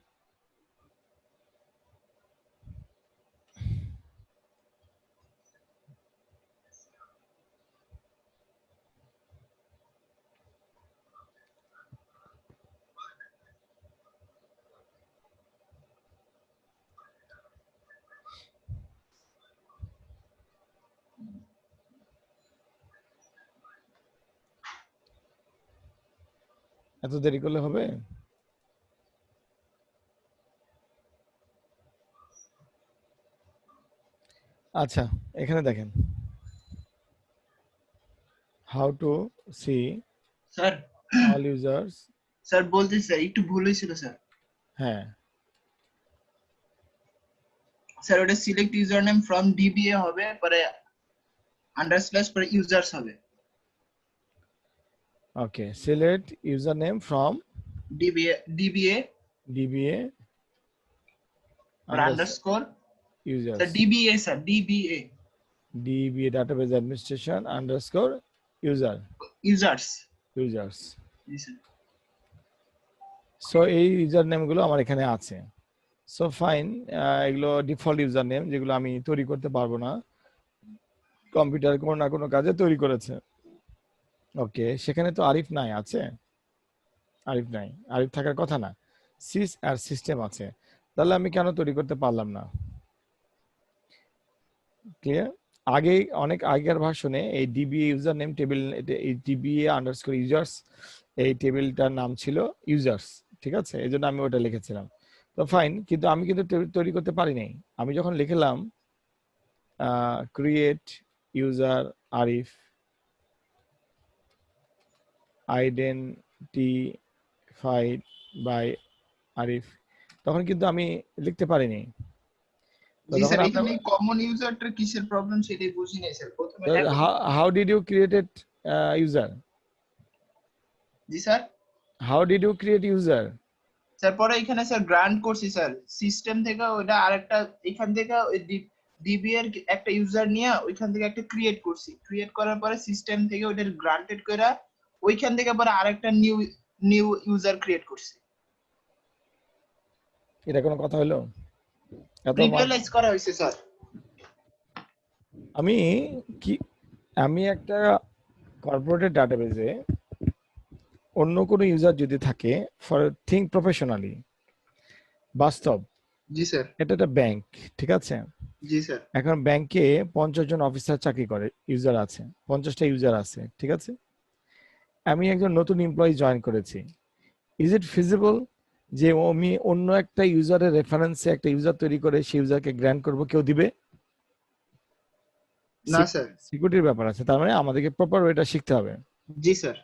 এত দেরি করলে হবে? আচ্ছা, এখানে দেখেন, how to see sir all users. Sir বলতেছি স্যার একটু ভুল হয়েছিল স্যার। হ্যাঁ, স্যার ওটা select user name from DBA হবে, পরে আন্ডারস্ল্যাশ পরে ইউজার্স হবে। Okay, select user name from DBA DBA পরে underscore users, sir DBA sir DBA DBA database administration underscore users. users. জি স্যার। সো এই ইউজার নেম গুলো আমার এখানে আছে। সো ফাইন, এগুলো ডিফল্ট ইউজার নেম যেগুলো আমি তৈরি করতে পারবো না, কম্পিউটার কোনো না কোনো কাজে তৈরি করেছে। ওকে, সেখানে তো আরিফ নাই, আছে? আরিফ নাই, আরিফ থাকার কথা না, সিস আর সিস্টেম আছে, তাহলে আমি কেন তৈরি করতে পারলাম না? ক্লিয়ার? আগে অনেক আগের ভার্সনে এই ডিবিএ ইউজার নেম টেবিল, এই ডিবিএ আন্ডারস্কোর ইউজার্স, এই টেবিলটার নাম ছিল ইউজার্স, ঠিক আছে, এই জন্য আমি ওটা লিখেছিলাম। তো ফাইন, কিন্তু আমি কিন্তু টেবিল তৈরি করতে পারি নাই। আমি যখন লিখলাম create user Arif identified by Arif, তখন কিন্তু আমি লিখতে পারিনি। তো জি তখন স্যার, আমি, এখানে কমন ইউজারটা কিসের প্রবলেম সেটাই বুঝি নাই স্যার প্রথমে। how did you create user? G sir. How did you create user? Sir পরে এখানে স্যার গ্রান্ট করছি স্যার সিস্টেম থেকে, ওটা আরেকটা এখান থেকে ডিবি এর একটা ইউজার নিয়ে ওইখান থেকে একটা ক্রিয়েট করছি, ক্রিয়েট করার পরে সিস্টেম থেকে ওইটা গ্রান্টেড করে ওইখান থেকে পরে আরেকটা নিউ ইউজার ক্রিয়েট করছি। এটা কোনো কথা হলো? এত প্রিভিয়ালাইজ করা হয়েছে স্যার। আমি কি, আমি একটা কর্পোরেটের ডাটাবেজে অন্য কোনো ইউজার যদি থাকে, ফর থিঙ্ক প্রফেশনালি, বাস্তব, জি স্যার। এটা একটা ব্যাংক, ঠিক আছে? জি স্যার। এখন ব্যাংকে 50 জন অফিসার চাকরি করে, ইউজার আছে 50টা ইউজার আছে, ঠিক আছে? আমি একজন নতুন এমপ্লয়ি জয়েন করেছি, ইজ ইট ফিজিবল যে আমি অন্য একটা ইউজারের রেফারেন্সে একটা ইউজার তৈরি করে সেই ইউজারকে গ্র্যান্ট করব, কেউ দিবে? না স্যার। সিকিউরিটির ব্যাপার আছে, তার মানে আমাদেরকে প্রপার ওয়েটা শিখতে হবে। জি স্যার।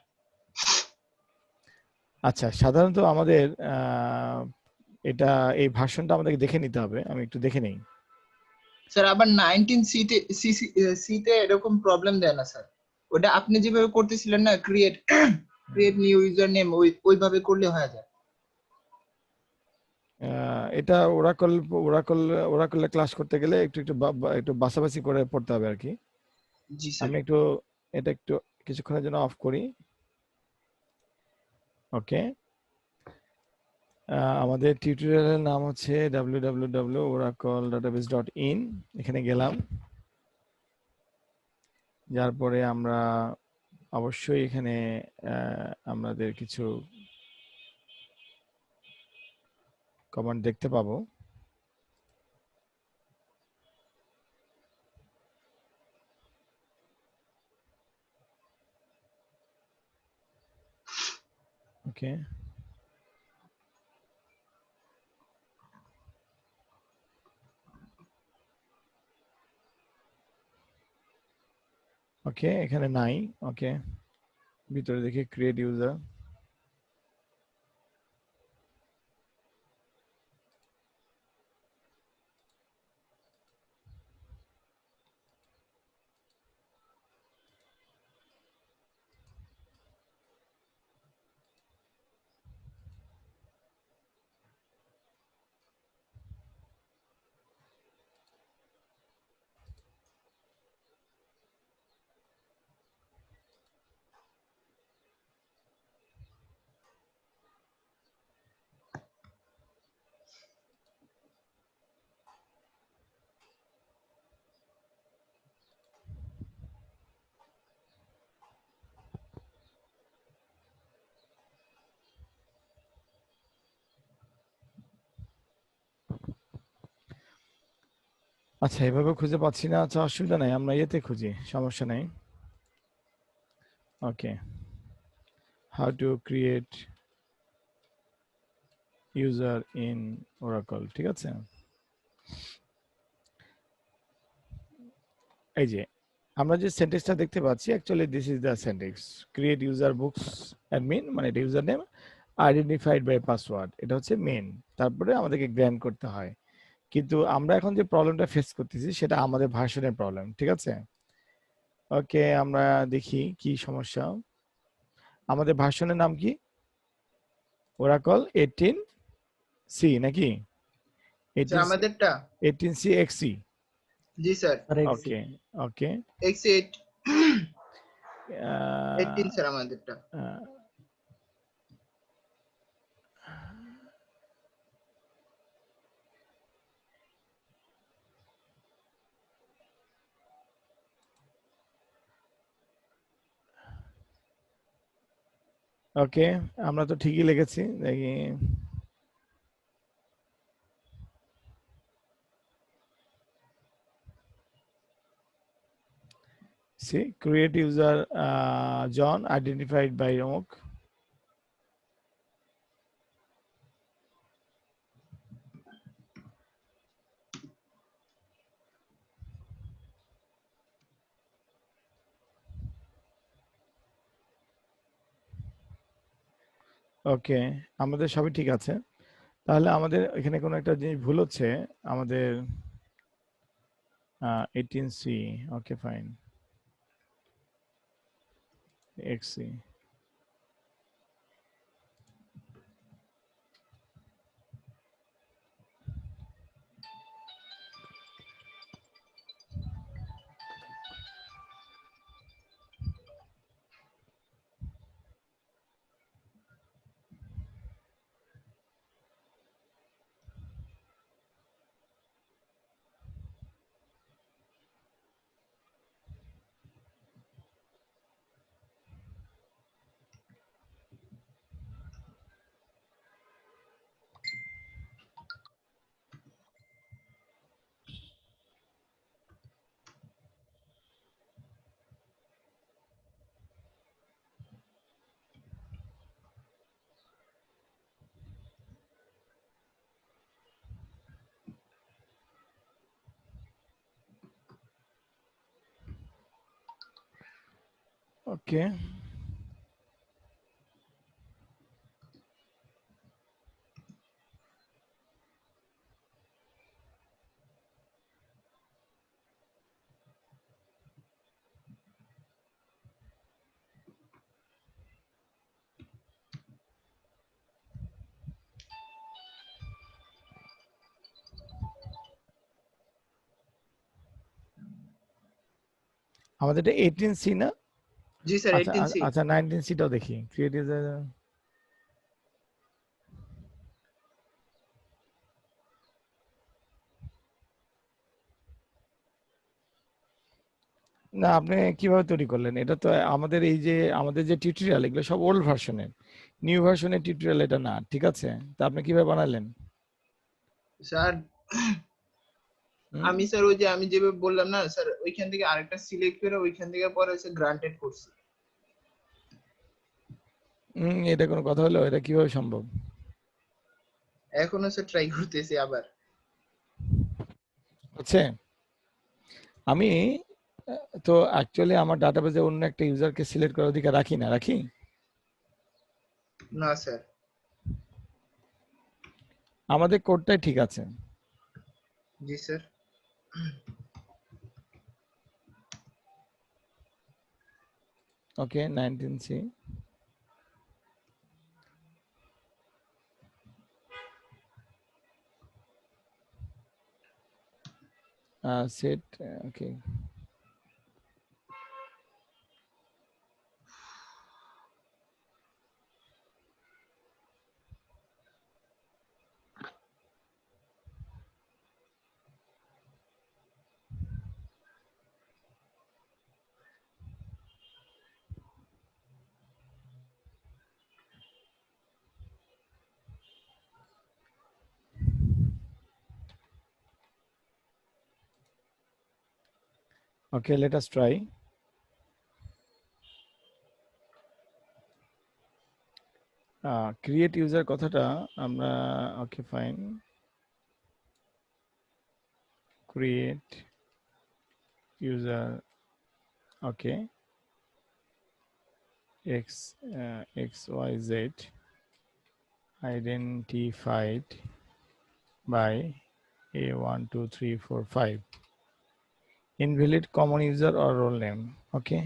আচ্ছা, সাধারণত আমাদের এটা এই ভার্সনটা আমাদেরকে দেখে নিতে হবে, আমি একটু দেখে নেই। স্যার আবার 19 সিতে এরকম প্রবলেম দেয় না স্যার, ওটা আপনি যেভাবে করতেছিলেন না ক্রিয়েট নিউ ইউজার নেম ওইভাবে করলে হয়ে যায়। এটা ওরাকলে ক্লাস করতে গেলে একটু বাছাবাছি করে পড়তে হবে আর কি। জি স্যার। আমি এটা একটু কিছুক্ষণের জন্য অফ করি। ওকে, আমাদের টিউটোরিয়ালের নাম হচ্ছে www.oracle-database.in। এখানে গেলাম, যার পরে আমরা অবশ্যই এখানে আমাদের কিছু কমান্ড দেখতে পাবো। ওকে, ওকে, এখানে নাই। ওকে, ভিতরে দেখি ক্রিয়েট ইউজার। আচ্ছা, এভাবে খুঁজে পাচ্ছি না। আচ্ছা, অসুবিধা নাই, আমরা ইয়েতে খুঁজি, সমস্যা নেই। Okay, how to create user in Oracle, ঠিক আছে? এই যে আমরা যে সেন্টেন্সটা দেখতে পাচ্ছি, actually this is the sentence, create user books admin, মানে এটা user name, identified by password, এটা হচ্ছে মেন। তারপরে আমাদেরকে গ্র্যান্ট করতে হয় কিন্তু আমরা এখন যে প্রবলেমটা ফেস করতেছি সেটা আমাদের ভার্সনের প্রবলেম, ঠিক আছে? ওকে, আমরা দেখি কি সমস্যা। আমাদের ভার্সনের নাম কি? ওরাকল 18C নাকি? স্যার আমাদেরটা 18C XE। জি স্যার ওকে ওকে। X8 18 স্যার আমাদেরটা। ওকে, আমরা তো ঠিকই লিখেছি, দেখি। See, create user John identified by অমুক। ওকে, আমাদের সবই ঠিক আছে। তাহলে আমাদের এখানে কোনো একটা জিনিস ভুল হচ্ছে। আমাদের 18C, ওকে ফাইন, XC। ওকে, আমাদের এটা 18C না? জি স্যার আচ্ছা 18C। আচ্ছা, 19Cটাও দেখি। ক্রিয়েট ইউজার, না আপনি কিভাবে তৈরি করলেন? এটা তো আমাদের এই যে আমাদের যে টিউটোরিয়াল এগুলো সব ওল্ড ভার্সনের, নিউ ভার্সনের টিউটোরিয়াল এটা না, ঠিক আছে? তা আপনি কিভাবে বানালেন? স্যার আমি স্যার ওই যে আমি যেভাবে বললাম না স্যার, ওইখান থেকে আরেকটা সিলেক্ট করে ওইখান থেকে পরে হচ্ছে গ্রান্টেড করছি। এটা কোনো কথা হলো? এটা কিভাবে সম্ভব? এখনো স্যার ট্রাই করতেছি আবার। হচ্ছে আমি তো অ্যাকচুয়ালি আমার ডাটাবেজে অন্য একটা ইউজারকে সিলেক্ট করার অধিকার রাখি না, রাখি? না স্যার। আমাদের কোডটাই ঠিক আছে। জি স্যার। ওকে, 19C। সেট, ওকে। Okay, let us try. Create user কথাটা আমরা, okay fine, create user, okay, XYZ identified by A12345 invalid common user or role name. Okay,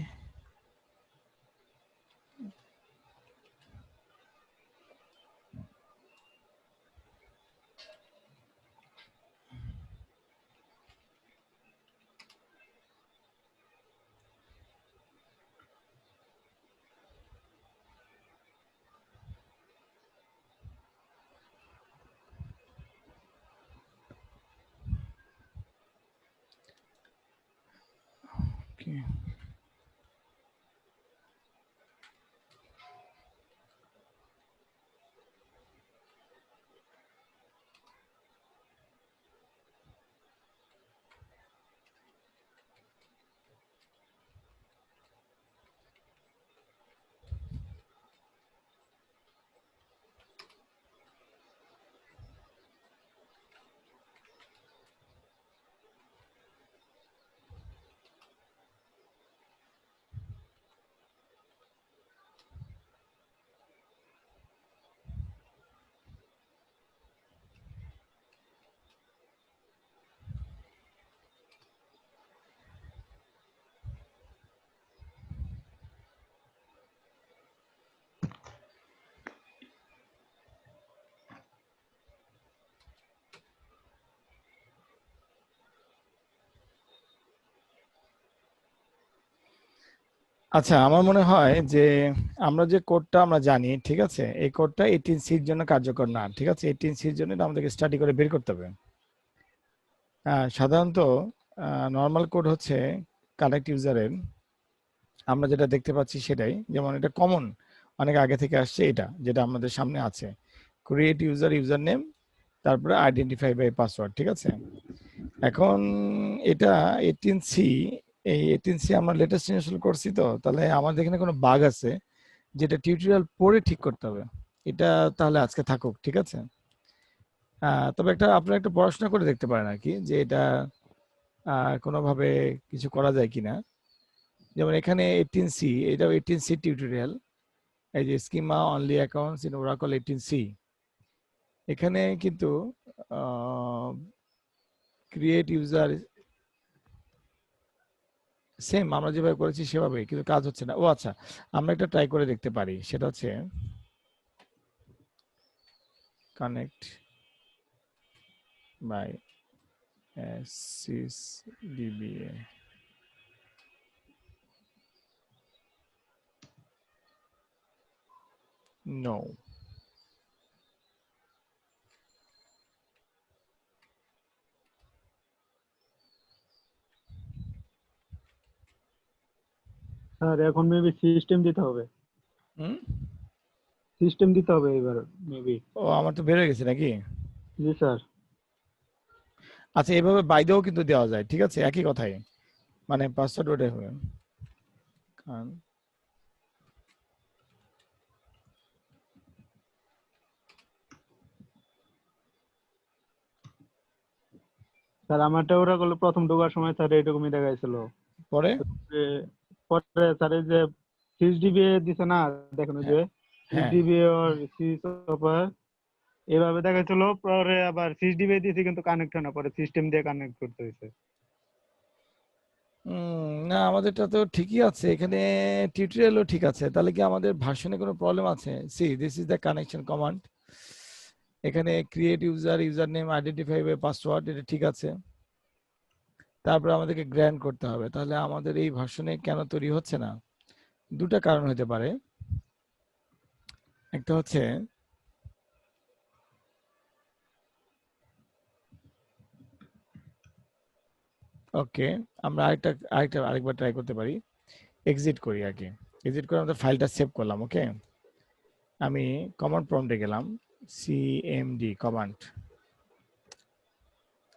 okay. আচ্ছা, আমার মনে হয় যে আমরা যে কোডটা আমরা জানি, ঠিক আছে, এই কোডটা 18C-র জন্য কার্যকর না। ঠিক আছে, 18C-র জন্য এটা আমাদেরকে স্টাডি করে বের করতে হবে। সাধারণত নর্মাল কোড হচ্ছে কানেক্ট ইউজারের, আমরা যেটা দেখতে পাচ্ছি সেটাই, যেমন এটা কমন অনেক আগে থেকে আসছে, এটা যেটা আমাদের সামনে আছে, ক্রিয়েট ইউজার, ইউজার নেম, তারপরে আইডেন্টিফাই বাই পাসওয়ার্ড। ঠিক আছে, এখন এটা 18C, এই 18C আমরা লেটেস্ট ইনস্টল করছি, তো তাহলে আমাদের এখানে কোনো বাগ আছে যেটা টিউটোরিয়াল পড়ে ঠিক করতে হবে। এটা তাহলে আজকে থাকুক, ঠিক আছে। তবে আপনারা একটা পড়াশোনা করে দেখতে পারেন আর কি, যে এটা কোনোভাবে কিছু করা যায় কিনা। যেমন এখানে 18C, এটাও 18C টিউটোরিয়াল, এই যে schema only accounts in Oracle 18C, এখানে কিন্তু ক্রিয়েট ইউজার সেম আমরা যেভাবে করেছি সেভাবেই, কিন্তু কাজ হচ্ছে না। ও আচ্ছা, আমরা একটা ট্রাই করে দেখতে পারি, সেটা হচ্ছে connect by sysdba, no, sir এখন মেবি সিস্টেম দিতে হবে, হুম, সিস্টেম দিতে হবে এবার মেবি। ও আমার তো বের হয়ে গেছে নাকি? জি স্যার। আচ্ছা, এভাবে বাইদেও কিন্তু দেওয়া যায়, ঠিক আছে, একই কথাই, মানে পাসওয়ার্ড ওটাই হবে। কারণ স্যার আমারটা ওরা করলো প্রথম ঢোকার সময় স্যার এরকমই দেখাইছিল। পরে যে পরে স্যার এই যে 6 DB দিছে না, দেখেন ওই যে হ্যাঁ, 6 DB আর 6 এভাবে দেখাইছিল, পরে আবার 6 DB দিয়েছে কিন্তু কানেক্ট হয় না, পরে সিস্টেম দিয়ে কানেক্ট করতে হয়েছে। না আমাদেরটা তো ঠিকই আছে, এখানে টিউটোরিয়ালও ঠিক আছে, তাহলে কি আমাদের ভার্সনে কোনো প্রবলেম আছে? See this is the connection command, এখানে create user, user name, identify by password, এটা ঠিক আছে। তারপর আমাদেরকে গ্র্যান্ড করতে হবে, তাহলে আমাদের এই ভার্সনে কেন তৈরি হচ্ছে না? দুটা কারণ হতে পারে। একটা হচ্ছে ওকে, আমরা আরেকবার ট্রাই করতে পারি, এক্সিট করি আগে, এক্সিট করে আমাদের ফাইলটা সেভ করলাম। ওকে, আমি কমান্ড প্রম্পটে গেলাম, সিএমডি কমান্ড,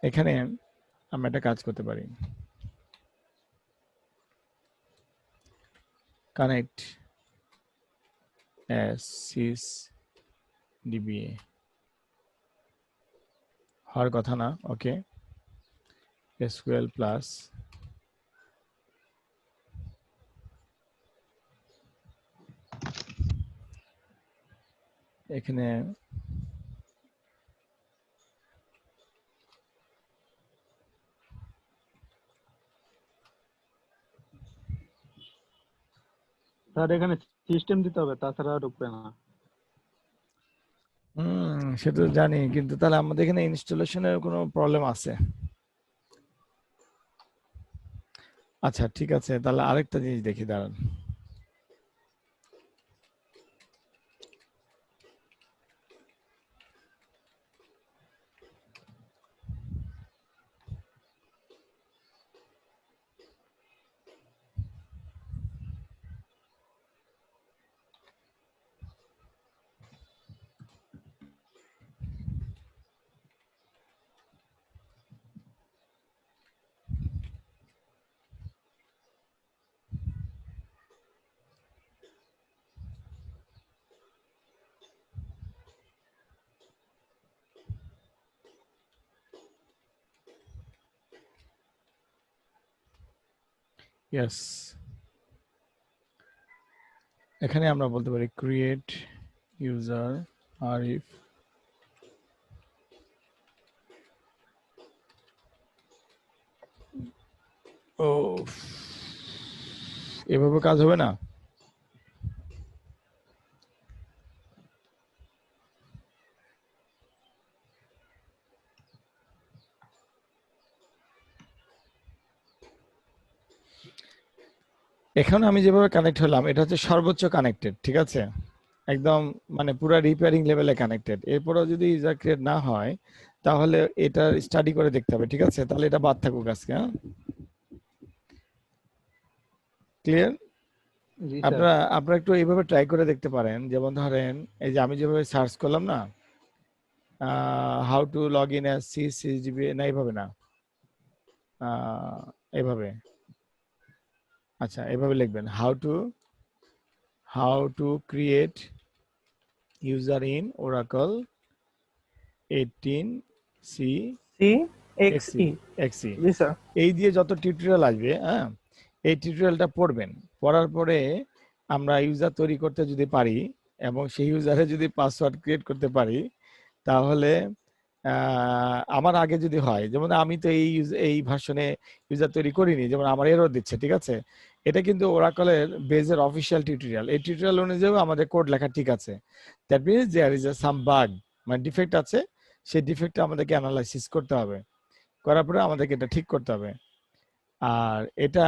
এখানে আমরা একটা কাজ করতে পারি, কানেক্ট sysdba, হওয়ার কথা না। ওকে, এসকিউএল প্লাস, এখানে স্যার এখানে সিস্টেম দিতে হবে, তাছাড়া ঢুকবে না। সেটা তো জানি, কিন্তু তাহলে আমাদের এখানে ইনস্টলেশনের কোনো প্রবলেম আছে। আচ্ছা ঠিক আছে, তাহলে আরেকটা জিনিস দেখি, দাঁড়ান। ইয়েস, এখানে আমরা বলতে পারি ক্রিয়েট ইউজার আরিফ ও, এভাবে কাজ হবে না। এখন আমি যেভাবে কানেক্ট হলাম এটা হচ্ছে সর্বোচ্চ কানেক্টেড, ঠিক আছে, একদম মানে পুরো রিপেয়ারিং লেভেলে কানেক্টেড। এরপরেও যদি ইউজার ক্রিয়েট না হয় তাহলে এটা স্টাডি করে দেখতে হবে, ঠিক আছে, তাহলে এটা বাদ থাকুক আজকে। হ্যাঁ, ক্লিয়ার? জি স্যার। আপনারা একটু এইভাবে ট্রাই করে দেখতে পারেন, যেমন ধরেন এই যে আমি যেভাবে সার্চ করলাম না, how to log in as সিজিবি, না এইভাবে না, এইভাবে, আচ্ছা এইভাবে লিখবেন how to create user in Oracle 18C C XE X E. জি স্যার। এই দিয়ে যত টিউটোরিয়াল আসবে, হ্যাঁ, এই টিউটোরিয়ালটা পড়বেন। পড়ার পরে আমরা ইউজার তৈরি করতে যদি পারি এবং সেই ইউজারে যদি পাসওয়ার্ড ক্রিয়েট করতে পারি, তাহলে আমার আগে যদি হয়, যেমন আমি তো এই ভার্সনে ইউজার তৈরি করিনি, যেমন আমার এরর দিচ্ছে, ঠিক আছে, এটা কিন্তু ওরাকলের বেজের অফিসিয়াল টিউটোরিয়াল। এই টিউটোরিয়াল অনুযায়ী আমাদের কোড লেখা ঠিক আছে, that means there is some bug, মানে ডিফেক্ট আছে, সেই ডিফেক্টটা আমাদেরকে অ্যানালাইসিস করতে হবে, করার পরে আমাদেরকে এটা ঠিক করতে হবে। আর এটা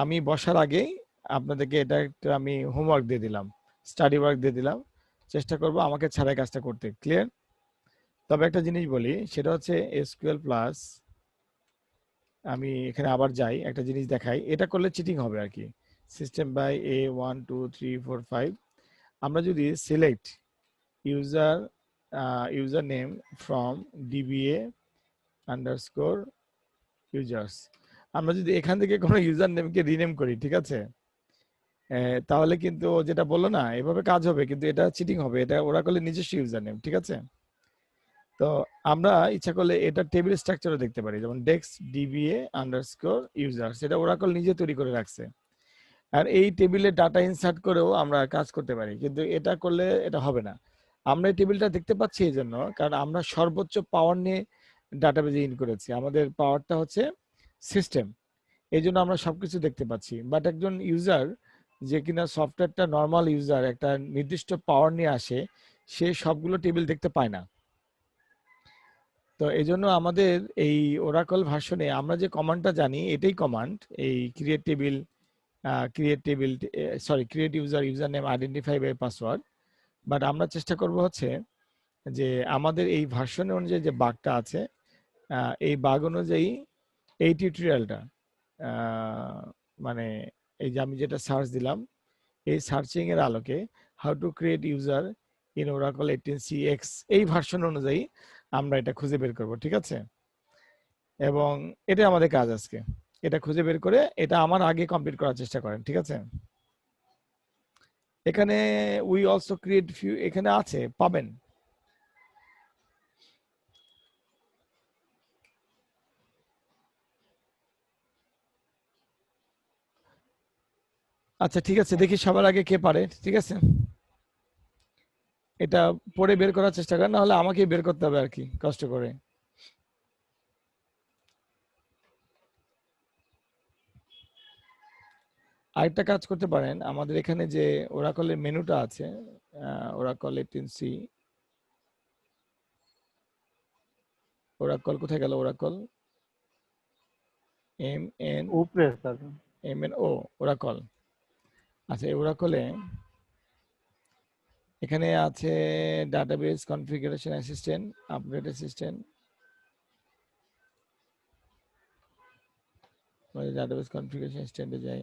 আমি বসার আগেই আপনাদেরকে এটা একটা আমি হোমওয়ার্ক দিয়ে দিলাম, স্টাডি ওয়ার্ক দিয়ে দিলাম, চেষ্টা করব আমাকে ছাড়াই কাজটা করতে। ক্লিয়ার? তবে একটা জিনিস বলি, সেটা হচ্ছে এসকিউএল প্লাস, আমি এখানে আবার যাই, একটা জিনিস দেখাই, এটা করলে চিটিং হবে আর কি। সিস্টেম বাই A 1 2 3 4 5, আমরা যদি select user name from DBA underscore users, আমরা যদি এখান থেকে কোনো ইউজার নেমকে রিনেম করি, ঠিক আছে, তাহলে কিন্তু ও যেটা বললো না এভাবে কাজ হবে, কিন্তু এটা চিটিং হবে, এটা ওরাকলের নিজস্ব ইউজার নেম, ঠিক আছে। তো আমরা ইচ্ছা করলে এটা টেবিল স্ট্রাকচারও দেখতে পারি, যেমন ডেক্স ডিবিএ আন্ডারস্কোর ইউজার্স, এটা ওরাকল নিজে তৈরি করে রাখছে। আর এই টেবিলে ডাটা ইনসার্ট করেও আমরা কাজ করতে পারি, কিন্তু এটা করলে এটা হবে না। আমরা এই টেবিলটা দেখতে পাচ্ছি এই জন্য, কারণ আমরা সর্বোচ্চ পাওয়ার নিয়ে ডাটাবেজে ইন করেছি, আমাদের পাওয়ারটা হচ্ছে সিস্টেম, এই জন্য আমরা সবকিছু দেখতে পাচ্ছি। বাট একজন ইউজার যে কিনা সফটওয়্যারটা নর্মাল ইউজার একটা নির্দিষ্ট পাওয়ার নিয়ে আসে, সে সবগুলো টেবিল দেখতে পায় না। তো এই জন্য আমাদের এই ওরাকল ভার্সনে আমরা যে কমান্ডটা জানি এটাই কমান্ড, এই create table create user name identify by password. But আমরা চেষ্টা করব হচ্ছে যে আমাদের এই ভার্সন অনুযায়ী যে বাগটা আছে, এই বাগ অনুযায়ী এই টিউটোরিয়ালটা, মানে এই যে আমি যেটা সার্চ দিলাম, এই সার্চিং এর আলোকে how to create user in Oracle 18CX এই ভার্সন অনুযায়ী আমরা এটা খুঁজে বের করব, ঠিক আছে। এবং এটা আমাদের কাজ আজকে, এটা খুঁজে বের করে এটা আমার আগে কমপ্লিট করার চেষ্টা করেন, ঠিক আছে। এখানে উই অলসো ক্রিয়েট ফিউ, এখানে আছে পাবেন। আচ্ছা ঠিক আছে, দেখি সবার আগে কে পারে, ঠিক আছে, এটা পড়ে বের করার চেষ্টা করেন, না হলে আমাকেই বের করতে হবে আর কি কষ্ট করে। আরেকটা কাজ করতে পারেন, আমাদের এখানে যে ওরাকলের মেনুটা আছে, ওরাকল 18C, ওরাকল কোথায় গেল? ওরাকল উপরে স্যার MNO ওরাকল। আচ্ছা, এই ওরাকলে এখানে আছে database configuration assistant, update assistant, database configuration অ্যাসিস্ট্যান্টে যাই।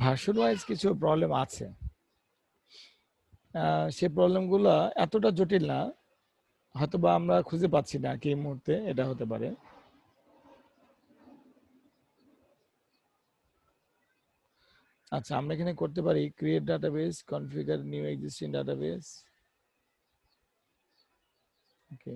ভার্সন ওয়াইজ কিছু প্রবলেম আছে, সে প্রবলেমগুলো এতটা জটিল না, হয়তোবা আমরা খুঁজে পাচ্ছি না কি এই মুহূর্তে, এটা হতে পারে। আচ্ছা, আমরা এখানে করতে পারি create database, configure new existing database. Okay,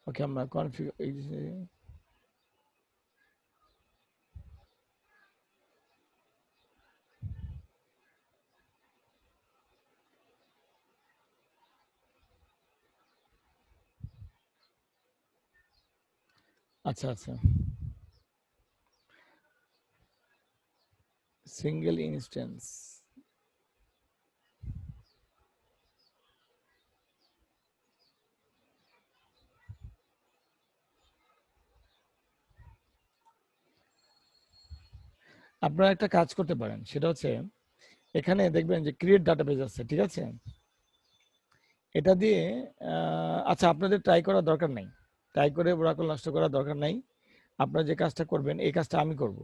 okay, আমরা কনফিগার আচ্ছা আচ্ছা, সিঙ্গেল ইনস্ট্যান্স। আপনারা একটা কাজ করতে পারেন, সেটা হচ্ছে এখানে দেখবেন যে ক্রিয়েট ডাটাবেস আছে, ঠিক আছে? এটা দিয়ে আচ্ছা, আপনাদের ট্রাই করার দরকার নাই, ট্রাই করে ওরাকল নষ্ট করার দরকার নাই। আপনারা যে কাজটা করবেন, এই কাজটা আমি করব।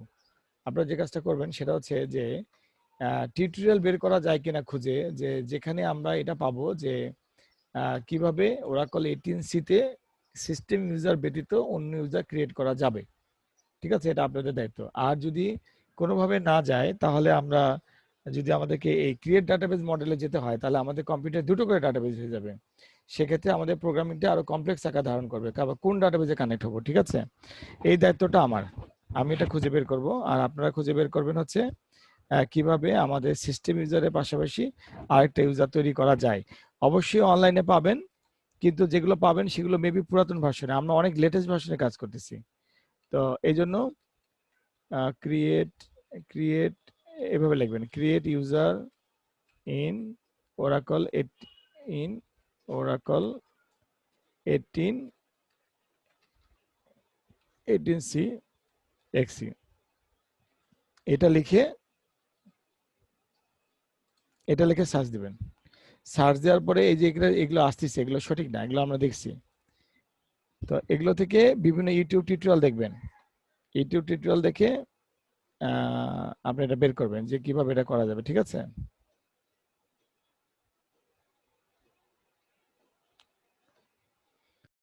আপনারা যে কাজটা করবেন সেটা হচ্ছে যে টিউটোরিয়াল বের করা যায় কিনা খুঁজে, যে যেখানে আমরা এটা পাবো যে কিভাবে ওরাকল 18C-তে সিস্টেম ইউজার ব্যতীত অন্য ইউজার ক্রিয়েট করা যাবে, ঠিক আছে? এটা আপনাদের দায়িত্ব। আর যদি কোনোভাবে না যায়, তাহলে আমরা, যদি আমাদেরকে এই ক্রিয়েট ডাটাবেস মডেলে যেতে হয়, তাহলে আমাদের কম্পিউটার দুটো করে ডাটাবেস হয়ে যাবে। সেক্ষেত্রে আমাদের প্রোগ্রামিংটা আরো কমপ্লেক্স আকার ধারণ করবে, আবার কোন ডাটাবেসে কানেক্ট হবো, ঠিক আছে? এই দায়িত্বটা আমার, আমি এটা খুঁজে বের করব। আর আপনারা খুঁজে বের করবেন হচ্ছে কিভাবে আমাদের সিস্টেম ইউজারের পাশাপাশি আরেকটা ইউজার তৈরি করা যায়। অবশ্যই অনলাইনে পাবেন, কিন্তু যেগুলো পাবেন সেগুলো মেবি পুরাতন ভার্সনে, আমরা অনেক লেটেস্ট ভার্সনে কাজ করতেছি। তো এই জন্য ক্রিয়েট ক্রিয়েট এভাবে লিখবেন, create user in Oracle in Oracle 18C XE, এটা লিখে সার্চ দিবেন। সার্চ দেওয়ার পরে এই যে এগুলো আসতেছে, এগুলো সঠিক না, এগুলো আমরা দেখছি। তো এগুলো থেকে বিভিন্ন ইউটিউব টিউটোরিয়াল দেখবেন, ইউটিউব টিউটোরিয়াল দেখে আপনি এটা বের করবেন যে কিভাবে এটা করা যাবে, ঠিক আছে?